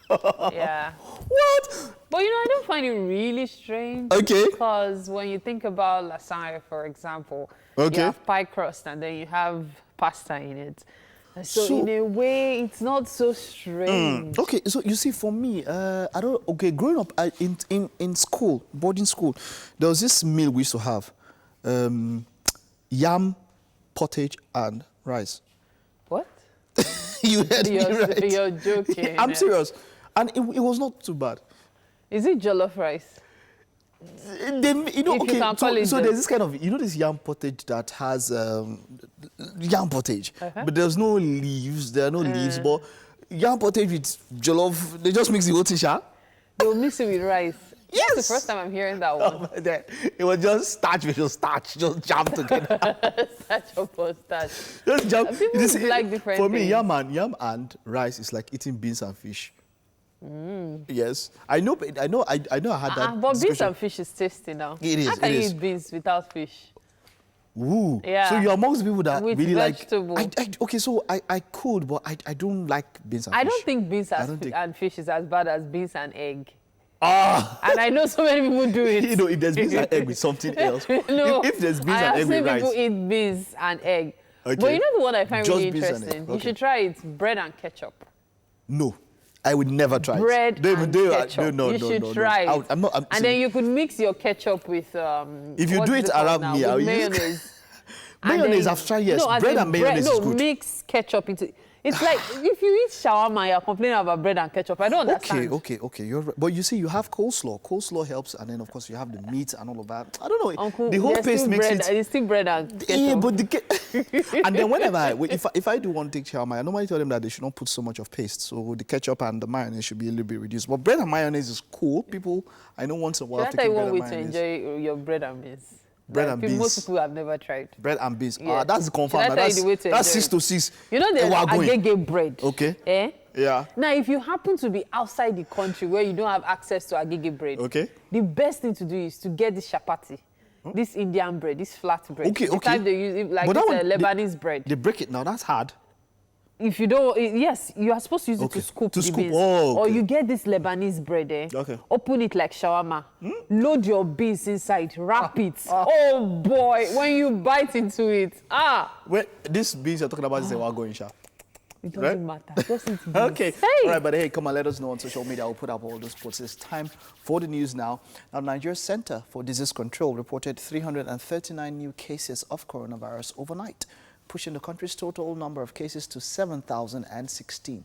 Yeah. What? But you know, I don't find it really strange. Okay. Because when you think about lasagna, for example, okay, you have pie crust and then you have pasta in it. So in a way, it's not so strange. Okay, so you see, for me, growing up in school, boarding school, there was this meal we used to have, yam, pottage, and rice. What? You heard me right. You're joking. I'm serious. And it was not too bad. Is it jollof rice? So there's this kind of, this yam pottage that has yam pottage, but there's no leaves. There are no leaves, but yam pottage with jollof, they just mix the whole thing, sha? They'll mix it with rice. Yes. That's the first time I'm hearing that one. It was just starch with starch, just jam together. Starch upon starch. Just jam. People like different For me, things. yam and rice is like eating beans and fish. Yes, I know. I had that. But beans and fish is tasty now. It is. How can you eat beans without fish? Ooh. Yeah. So you're amongst people that with really vegetable. Okay, so I could, but I don't like beans and fish. I don't think beans and fish is as bad as beans and egg. Ah. And I know so many people do it. If there's beans and egg with something else. No. If there's beans and egg with rice. I have seen people eat beans and egg. Okay. But you know the one I find Just really beans and interesting? egg. You Okay. should try it, bread and ketchup. No. I would never try bread it. and ketchup. No, you should try it. And then you could mix your ketchup with if you do it around me, I'll use mayonnaise. Mayonnaise, I've tried, yes. No, bread and mayonnaise is good. Mix ketchup into. It's like if you eat shawarma, you're complaining about bread and ketchup. I don't understand. Okay. You're right. But you see, you have coleslaw. Coleslaw helps, and then of course you have the meat and all of that. I don't know. Uncle, the whole paste makes it. It's still bread and ketchup. Yeah, but and then whenever if I do want to take shawarma, I normally tell them that they should not put so much of paste. So the ketchup and the mayonnaise should be a little bit reduced. But bread and mayonnaise is cool. People, I know once in a while. Should I tell you one way to enjoy your bread and beans? Bread and beans. Most people have never tried. Bread and beans. Yeah. That's the confirm. That's 6 to 6. You know there's agege bread. Okay. Eh? Yeah. Now, if you happen to be outside the country where you don't have access to agege bread, okay, the best thing to do is to get this chapati, this Indian bread, this flat bread. Okay. The type they use, like this Lebanese bread. They break it now. That's hard. If you don't, yes, you are supposed to use it to scoop the beans. Oh, okay. Or you get this Lebanese bread, okay. Open it like shawarma. Load your beans inside, wrap it. Oh boy, when you bite into it, Wait, this beans you're talking about is a wagon, sha. It doesn't matter. Just eat beans. Okay. Hey. All right, but hey, come on, let us know on social media. I'll put up all those posts. It's time for the news now. Now, Nigeria's Center for Disease Control reported 339 new cases of coronavirus overnight, pushing the country's total number of cases to 7,016.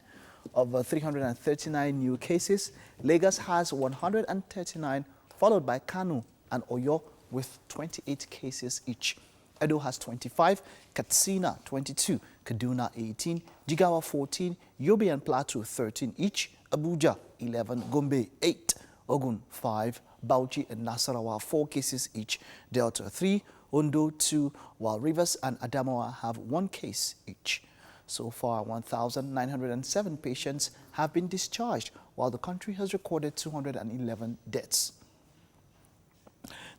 Of 339 new cases, Lagos has 139, followed by Kano and Oyo with 28 cases each. Edo has 25, Katsina 22, Kaduna 18, Jigawa 14, Yobe and Plateau 13 each, Abuja 11, Gombe 8, Ogun 5, Bauchi and Nasarawa 4 cases each, Delta 3, Ondo 2, while Rivers and Adamawa have 1 case each. So far, 1,907 patients have been discharged, while the country has recorded 211 deaths.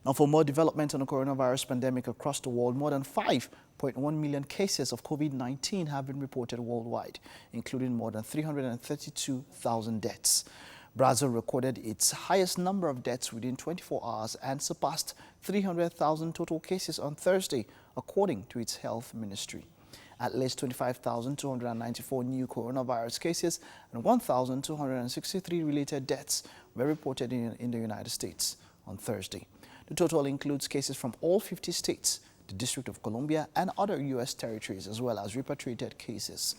Now, for more development on the coronavirus pandemic across the world, more than 5.1 million cases of COVID-19 have been reported worldwide, including more than 332,000 deaths. Brazil recorded its highest number of deaths within 24 hours and surpassed 300,000 total cases on Thursday, according to its health ministry. At least 25,294 new coronavirus cases and 1,263 related deaths were reported in the United States on Thursday. The total includes cases from all 50 states, the District of Columbia, and other U.S. territories, as well as repatriated cases.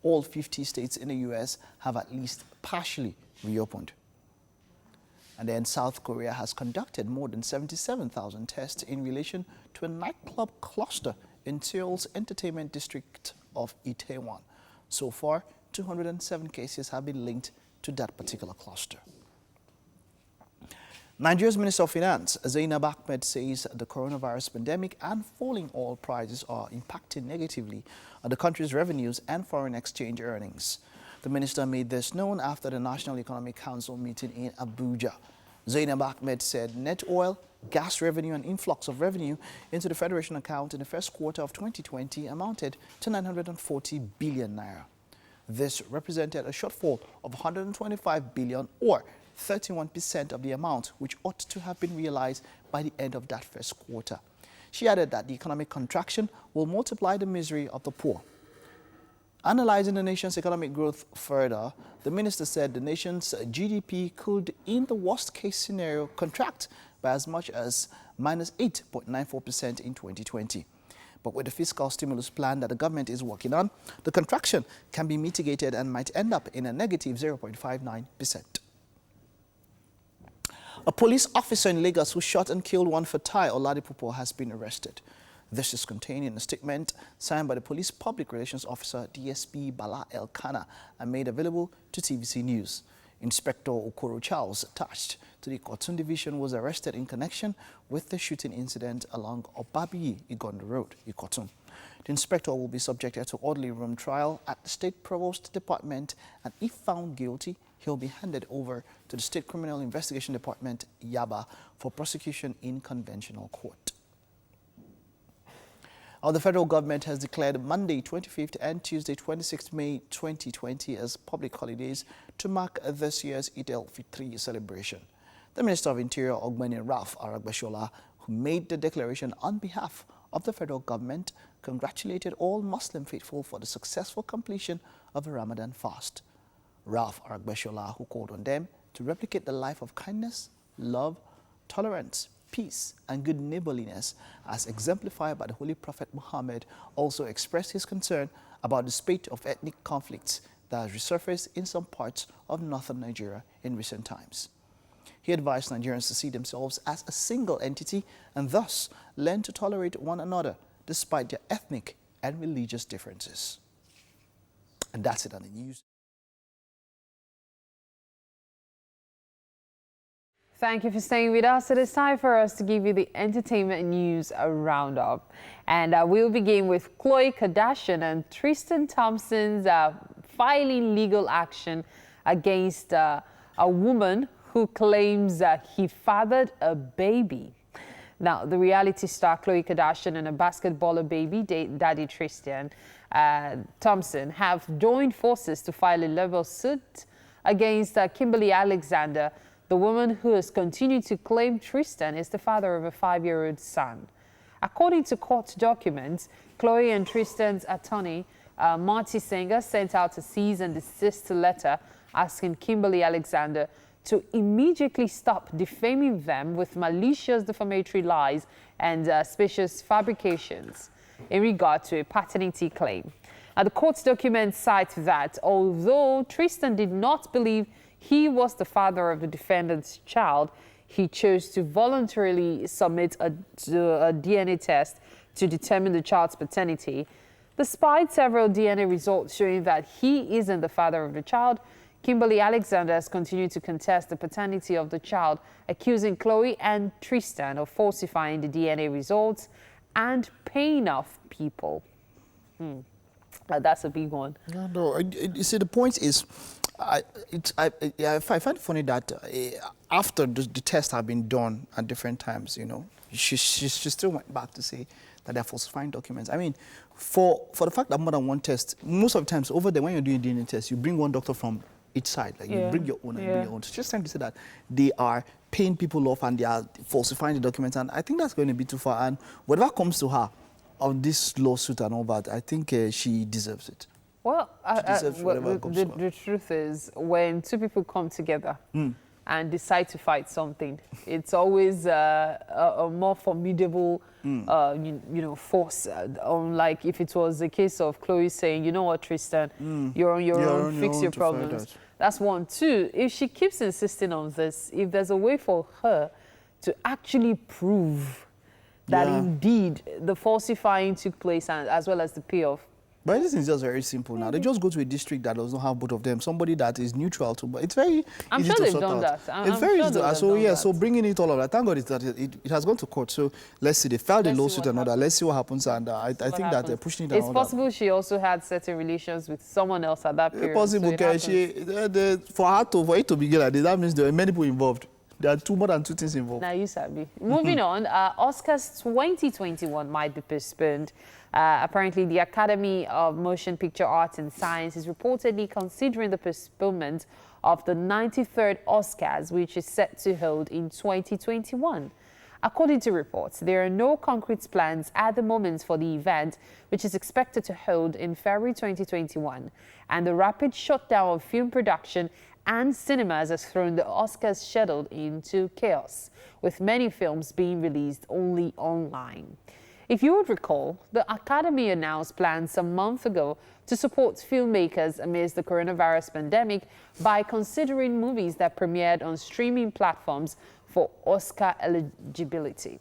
All 50 states in the U.S. have at least partially reopened. And then South Korea has conducted more than 77,000 tests in relation to a nightclub cluster in Seoul's entertainment district of Itaewon. So far, 207 cases have been linked to that particular cluster. Nigeria's Minister of Finance, Zainab Ahmed, says the coronavirus pandemic and falling oil prices are impacting negatively on the country's revenues and foreign exchange earnings. The minister made this known after the National Economic Council meeting in Abuja. Zainab Ahmed said net oil, gas revenue and influx of revenue into the Federation account in the first quarter of 2020 amounted to 940 billion naira. This represented a shortfall of 125 billion or 31% of the amount which ought to have been realized by the end of that first quarter. She added that the economic contraction will multiply the misery of the poor. Analyzing the nation's economic growth further, the minister said the nation's GDP could, in the worst-case scenario, contract by as much as -8.94% in 2020. But with the fiscal stimulus plan that the government is working on, the contraction can be mitigated and might end up in a negative 0.59%. A police officer in Lagos who shot and killed one Fatai Oladipupo has been arrested. This is contained in a statement signed by the police public relations officer DSP Bala Elkana and made available to TVC News. Inspector Okoro Charles, attached to the Ikotun division, was arrested in connection with the shooting incident along Obabiyi Igondo Road, Ikotun. The inspector will be subjected to orderly room trial at the State Provost Department, and if found guilty, he'll be handed over to the State Criminal Investigation Department, Yaba, for prosecution in conventional court. The federal government has declared Monday 25th and Tuesday 26th May 2020 as public holidays to mark this year's Eid al-Fitr celebration. The Minister of Interior, Ogbeni Ralph Aragbeshola, who made the declaration on behalf of the federal government, congratulated all Muslim faithful for the successful completion of the Ramadan fast. Ralph Aragbeshola, who called on them to replicate the life of kindness, love, tolerance, peace and good neighborliness as exemplified by the Holy Prophet Muhammad, also expressed his concern about the spate of ethnic conflicts that has resurfaced in some parts of northern Nigeria in recent times. He advised Nigerians to see themselves as a single entity and thus learn to tolerate one another despite their ethnic and religious differences. And that's it on the news. Thank you for staying with us. It is time for us to give you the entertainment news roundup. And we'll begin with Khloe Kardashian and Tristan Thompson's filing legal action against a woman who claims he fathered a baby. Now, the reality star Khloe Kardashian and a basketballer baby daddy Tristan Thompson have joined forces to file a lawsuit against Kimberly Alexander, the woman who has continued to claim Tristan is the father of a 5-year-old son. According to court documents, Khloe and Tristan's attorney, Marty Singer, sent out a cease and desist letter asking Kimberly Alexander to immediately stop defaming them with malicious defamatory lies and specious fabrications in regard to a paternity claim. The court documents cite that although Tristan did not believe he was the father of the defendant's child, he chose to voluntarily submit a DNA test to determine the child's paternity. Despite several DNA results showing that he isn't the father of the child, Kimberly Alexander has continued to contest the paternity of the child, accusing Chloe and Tristan of falsifying the DNA results and paying off people. That's a big one. No. You see, the point is, I find it funny that after the tests have been done at different times, you know, she still went back to say that they're falsifying documents. I mean, for the fact that more than one test, most of the times over there when you're doing DNA tests, you bring one doctor from each side, like you bring your own and bring your own. So just trying to say that they are paying people off and they are falsifying the documents, and I think that's going to be too far. And whatever comes to her on this lawsuit and all that, I think she deserves it. Well, the truth is, when two people come together and decide to fight something, it's always a more formidable, force. Unlike if it was the case of Chloe saying, you know what, Tristan, you're on your own, fix your problems. That's one. Two, if she keeps insisting on this, if there's a way for her to actually prove that indeed the falsifying took place and as well as the payoff. But this is just very simple now. They just go to a district that does not have both of them, somebody that is neutral to, but it's very I'm easy sure to they've sort done out. that. It's very easy. So yeah, so bringing it all of that, thank God it has gone to court. So let's see, they filed a lawsuit and all that. Let's see what happens, and I think that they're pushing it down. It's possible she also had certain relations with someone else at that period. It's possible, for it to begin like this, that means there are many people involved. There are more than two things involved. Now you sabi. Moving on, Oscars 2021 might be postponed. Apparently, the Academy of Motion Picture Arts and Science is reportedly considering the postponement of the 93rd Oscars, which is set to hold in 2021. According to reports, there are no concrete plans at the moment for the event, which is expected to hold in February 2021. And the rapid shutdown of film production and cinemas has thrown the Oscars schedule into chaos, with many films being released only online. If you would recall, the Academy announced plans some month ago to support filmmakers amidst the coronavirus pandemic by considering movies that premiered on streaming platforms for Oscar eligibility.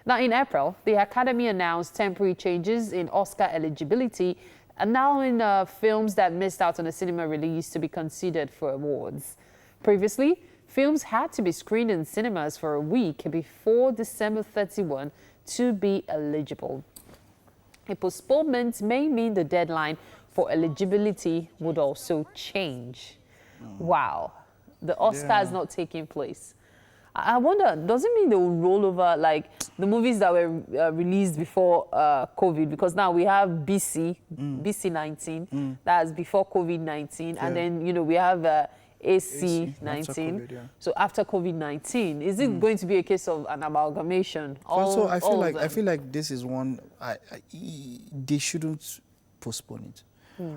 Now, in April, the Academy announced temporary changes in Oscar eligibility, allowing films that missed out on a cinema release to be considered for awards. Previously, films had to be screened in cinemas for a week before December 31 to be eligible. A postponement may mean the deadline for eligibility would also change. Wow, the Oscars not taking place. I wonder, does it mean they will roll over like the movies that were released before COVID? Because now we have BC19, that's before COVID-19, and then we have AC19. So after COVID-19, is it going to be a case of an amalgamation? So I feel like this is one they shouldn't postpone it.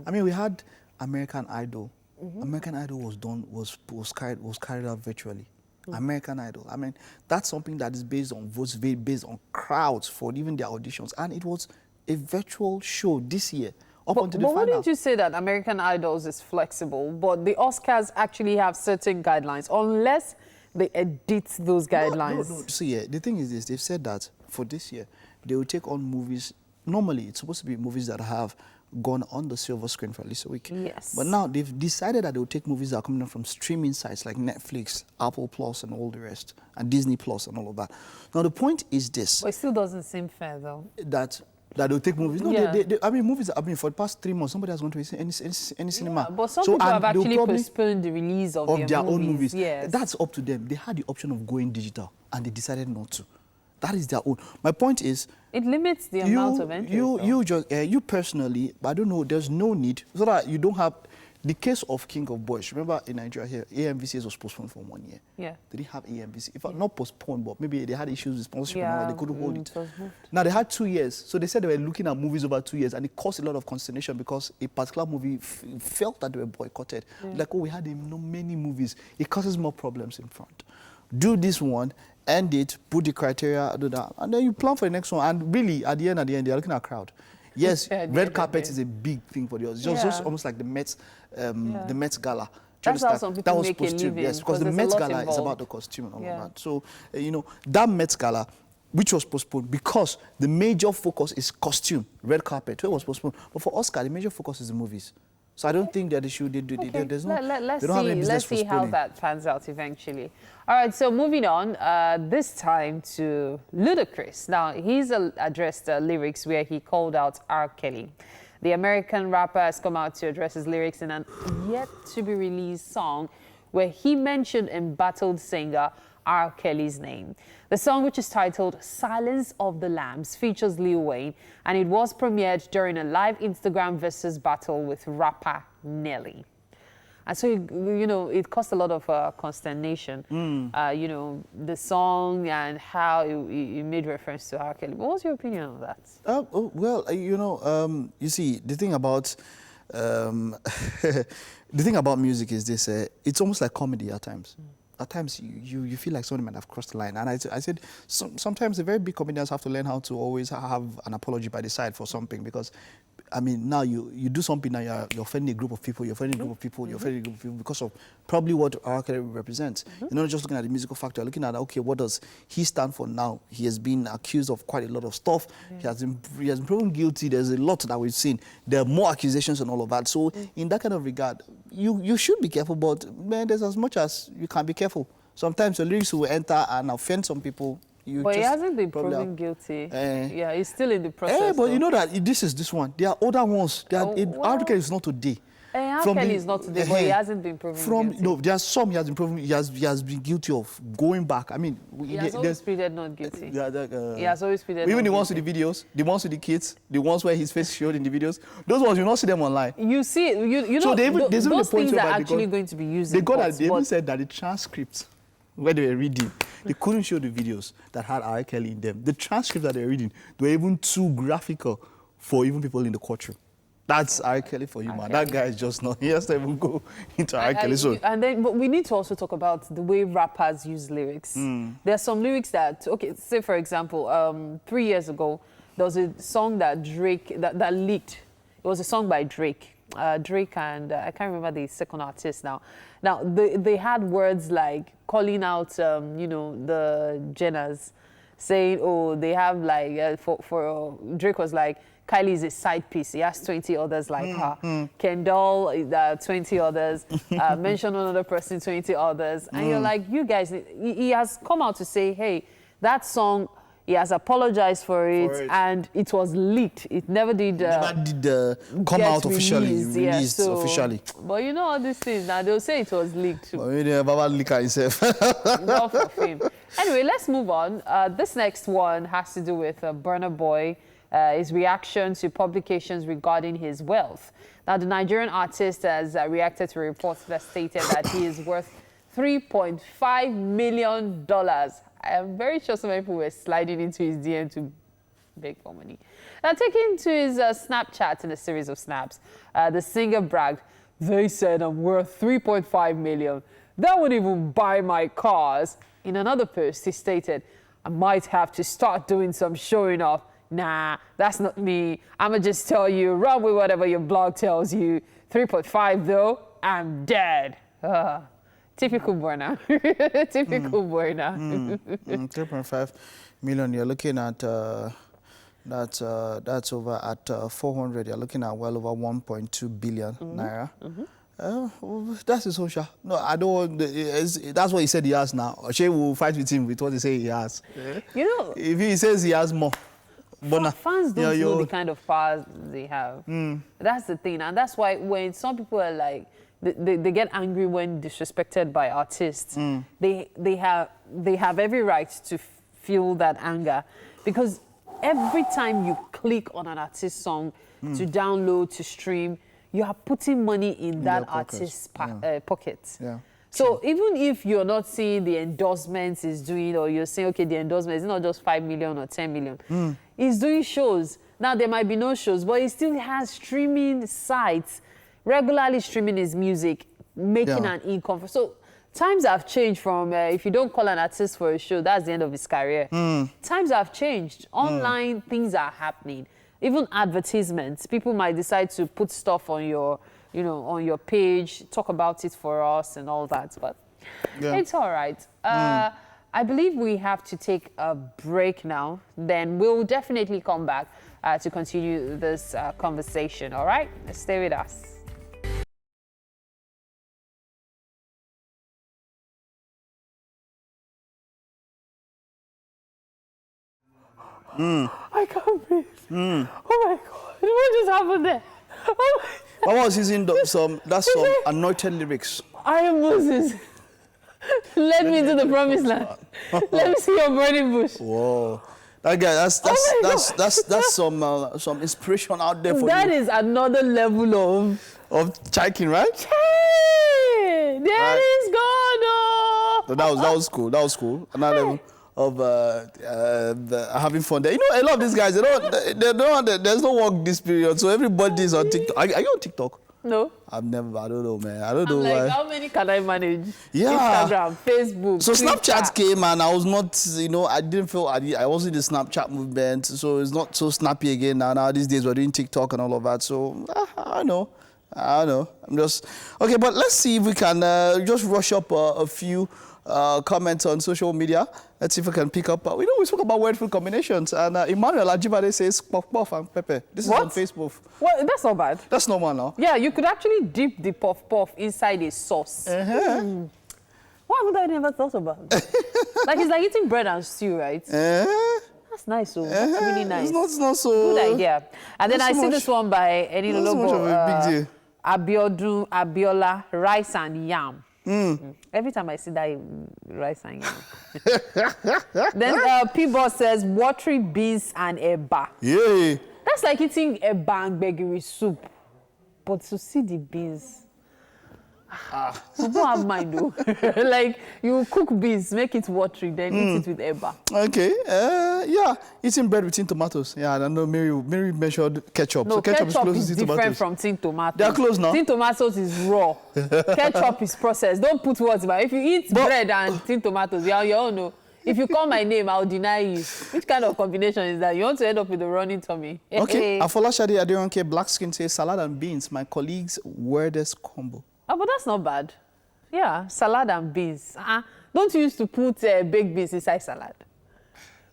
I mean, we had American Idol. American Idol was carried out virtually. American Idol. I mean, that's something that is based on votes, based on crowds for even their auditions, and it was a virtual show this year. But wouldn't you say that American Idols is flexible, but the Oscars actually have certain guidelines, unless they edit those guidelines? No. See, the thing is this, they've said that for this year, they will take on movies, normally it's supposed to be movies that have gone on the silver screen for at least a week. Yes. But now they've decided that they will take movies that are coming from streaming sites like Netflix, Apple Plus and all the rest, and Disney Plus and all of that. Now the point is this. But it still doesn't seem fair though. That they'll take movies. No, I mean, movies, for the past 3 months, somebody has gone to any cinema. But some people have actually postponed the release of their own movies. Yes. That's up to them. They had the option of going digital, and they decided not to. That is their own. My point is, it limits the amount of entry. You personally, but I don't know, there's no need, so that you don't have the case of King of Boys. Remember in Nigeria here, AMVCs was postponed for 1 year. Yeah. They didn't have AMVC. If not postponed, but maybe they had issues with sponsorship and all that, they couldn't hold it. Now they had 2 years. So they said they were looking at movies over 2 years, and it caused a lot of consternation because a particular movie felt that they were boycotted. Like, we had many movies. It causes more problems in front. Do this one, end it, put the criteria, do that, and then you plan for the next one. And really, at the end, they're looking at a crowd. Yes, red carpet is a big thing for the others. It's just almost like the Mets Gala. That's how some people make costume, a living. yes, because the Met Gala is about the costume and all of that. So, that Met Gala, which was postponed because the major focus is costume, red carpet, it was postponed. But for Oscar, the major focus is the movies. So I don't think that they should. There's no. Let's they don't have any business see how postponing. that pans out eventually. All right, so moving on. This time to Ludacris. Now he's addressed lyrics where he called out R. Kelly. The American rapper has come out to address his lyrics in an yet-to-be-released song where he mentioned embattled singer R. Kelly's name. The song, which is titled Silence of the Lambs, features Lil Wayne, and it was premiered during a live Instagram versus battle with rapper Nelly. And so, you know, it caused a lot of consternation, you know, the song and how it made reference to R. Kelly. What was your opinion on that? Well, you know, you see, the thing about the thing about music is this: it's almost like comedy at times. At times, you feel like somebody might have crossed the line. And I said, sometimes the very big comedians have to learn how to always have an apology by the side for something, because, I mean, now you do something, now you're offending a group of people, you're offending a group of people, you're offending a group of people because of probably what R. Kelly represents. You're not just looking at the musical factor, you're looking at, okay, what does he stand for now? He has been accused of quite a lot of stuff. He has been proven guilty. There's a lot that we've seen. There are more accusations and all of that. So in that kind of regard, you should be careful, but man, there's as much as you can be careful. Sometimes the lyrics will enter and offend some people. But he hasn't been proven guilty. Yeah, he's still in the process. But you know that this is this one. There are other ones. R. Kelly is not today. R. Kelly is not today, but he hasn't been proven guilty. No, there are some he has been proven. He has been guilty of going back. I mean, he has always pleaded not guilty. He has always pleaded. Even the ones with the videos, the ones with the kids, the ones where his face showed in the videos, those ones you not see them online. You see, you know, so those things are actually going to be used. They even said that the transcripts where they were reading, they couldn't show the videos that had R. Kelly in them. The transcripts that they were reading, they were even too graphical for even people in the courtropy. That's R. Kelly for you, man. That guy is just not, he has to even go into R. Kelly. But we need to also talk about the way rappers use lyrics. There are some lyrics that, okay, say for example, 3 years ago, there was a song that that leaked. It was a song by Drake. Drake and I can't remember the second artist now. Now, they had words like calling out, you know, the Jenners, saying, oh, they have like, for Drake was like, Kylie is a side piece. He has 20 others like her. Kendall, 20 others. Mention another person, 20 others. And you're like, you guys, he has come out to say, hey, that song, he has apologized for it, and it was leaked. It never did come out officially, released officially. But you know all these things, now they'll say it was leaked. But maybe Baba leaker himself. Not for fame. Anyway, let's move on. This next one has to do with Burna Boy, his reaction to publications regarding his wealth. Now, the Nigerian artist has reacted to reports that stated that he is worth $3.5 million. I am very sure some people were sliding into his DM to beg for money. Now, taking to his Snapchat in a series of snaps, the singer bragged, "They said I'm worth $3.5 million. That wouldn't even buy my cars." In another post, he stated, "I might have to start doing some showing off. Nah, that's not me. I'ma just tell you, run with whatever your blog tells you. 3.5 though, I'm dead." Typical Burna. Typical Burna. 3.5 million. You're looking at that's over at 400. You're looking at well over 1.2 billion naira. That's his social. No, I don't want. That's what he said he has now. She will fight with him with what he say he has. You know, if he says he has more. Fans don't know the kind of powers they have. That's the thing, and that's why when some people are like, they get angry when disrespected by artists. They have every right to feel that anger, because every time you click on an artist's song to download, to stream, you are putting money in that artist's pocket. Yeah. So even if you're not seeing the endorsements he's doing, or you're saying, okay, the endorsement is not just 5 million or 10 million, he's doing shows. Now, there might be no shows, but he still has streaming sites, regularly streaming his music, making an income. So times have changed from if you don't call an artist for a show, that's the end of his career. Times have changed. Online, things are happening. Even advertisements, people might decide to put stuff on your, you know, on your page, talk about it for us and all that. But it's all right. I believe we have to take a break now. Then we'll definitely come back to continue this conversation. All right? Stay with us. I can't breathe. Oh my God. What just happened there? Oh my. Mama was using some anointed lyrics. I am Moses. Let me into the promised land. Let me see your burning bush. Whoa. That guy, that's some inspiration out there for That you. is another level Of chiking, right? Hey, there is God. So that was cool. That was cool. Another level of having fun there. You know, a lot of these guys, there's no work this period, so everybody's on TikTok. Are you on TikTok? No. I don't know, man. I don't know like, why. how many can I manage? Yeah. Instagram, Facebook, So Twitter. Snapchat came and I was not, I didn't feel, I wasn't in the Snapchat movement, so it's not so snappy again now these days we're doing TikTok and all of that, so I know. I'm just, okay, but let's see if we can just rush up a few comments on social media. Let's see if we can pick up. We spoke about word food combinations, and Emmanuel Ajibade says puff puff and pepper. This is on Facebook. Well, that's not bad. That's normal now. Yeah, you could actually dip the puff puff inside a sauce. What would I never thought about? Like it's like eating bread and stew, right? That's nice, so that's really nice. It's not so good idea. And then I see this one by Enilolobo Abiola, rice and yam. Every time I see that rice and yam. Then P-Boss says watery beans and eba. Yeah. That's like eating eba and gbegiri soup. But to see the beans. People have mind though. Like you cook beans, make it watery, then eat it with eba. Okay. Yeah. Eating bread with tin tomatoes. Yeah, I know Mary measured ketchup. No, so ketchup is different tomatoes. from tin tomatoes. They are close now. Tin tomatoes is raw. Ketchup is processed. Don't put words about it. If you eat bread and tin tomatoes, you all know. If you call my name, I'll deny you. Which kind of combination is that? You want to end up with a running tummy. Okay. Afolashade Aderonke, black skin says salad and beans, my colleague's weirdest combo. Oh, but that's not bad. Yeah, salad and beans. Don't you used to put baked beans inside salad?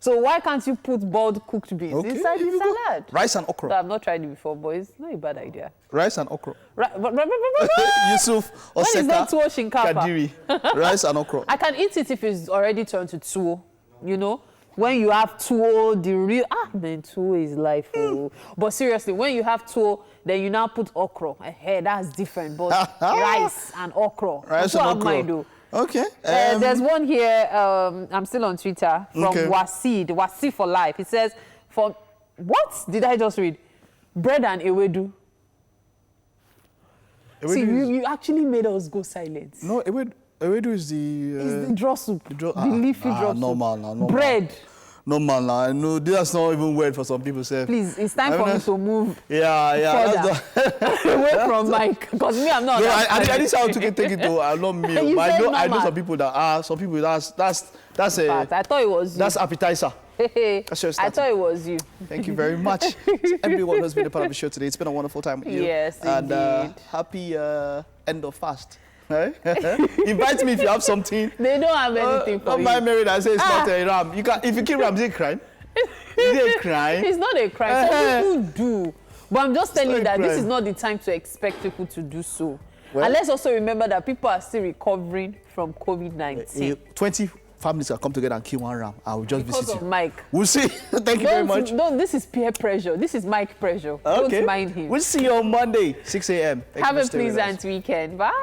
So why can't you put boiled cooked beans inside the salad? Rice and okra. So I've not tried it before, but it's not a bad idea. Rice and okra. Yusuf Oseka, when is that tuwo shinkapa? Kadiri. Rice and okra. I can eat it if it's already turned to tuwo, you know? When you have tuwo, the real, then tuwo is life. But seriously, when you have tuwo, then you now put okra. Hey, that's different. But rice and okra. Rice and okra. Okay. There's one here, I'm still on Twitter, from Wasi for life. It says, what did I just read? Bread and ewedu. See, you actually made us go silent. No, ewedu is the draw soup. The leafy draw soup. No, bread. No, man, no, that's not even weird for some people. Say. Please, it's time for me to move. Yeah. Away from Mike, because me, I'm not. No, I didn't say how to take it to. I'm not me. But I know some people that are. Some people that's a. I thought it was you. That's appetizer. I thought it was you. Thank you very much, everyone who's been a part of the show today. It's been a wonderful time with you. Yes, and happy end of fast. Right? Invite me if you have something. They don't have anything for you. Not my married, I say it's not a ram. You can, if you keep ram, is it crime? Is it a crime? It's not a crime. Some people do. But I'm just telling you that this is not the time to expect people to do so. Well, and let's also remember that people are still recovering from COVID-19. 20 families will come together and kill one ram. I will just visit you. Because of Mike. We'll see. Thank you very much. No, this is peer pressure. This is Mike pressure. Okay. Don't mind him. We'll see you on Monday, 6 a.m. Have a pleasant weekend. Bye.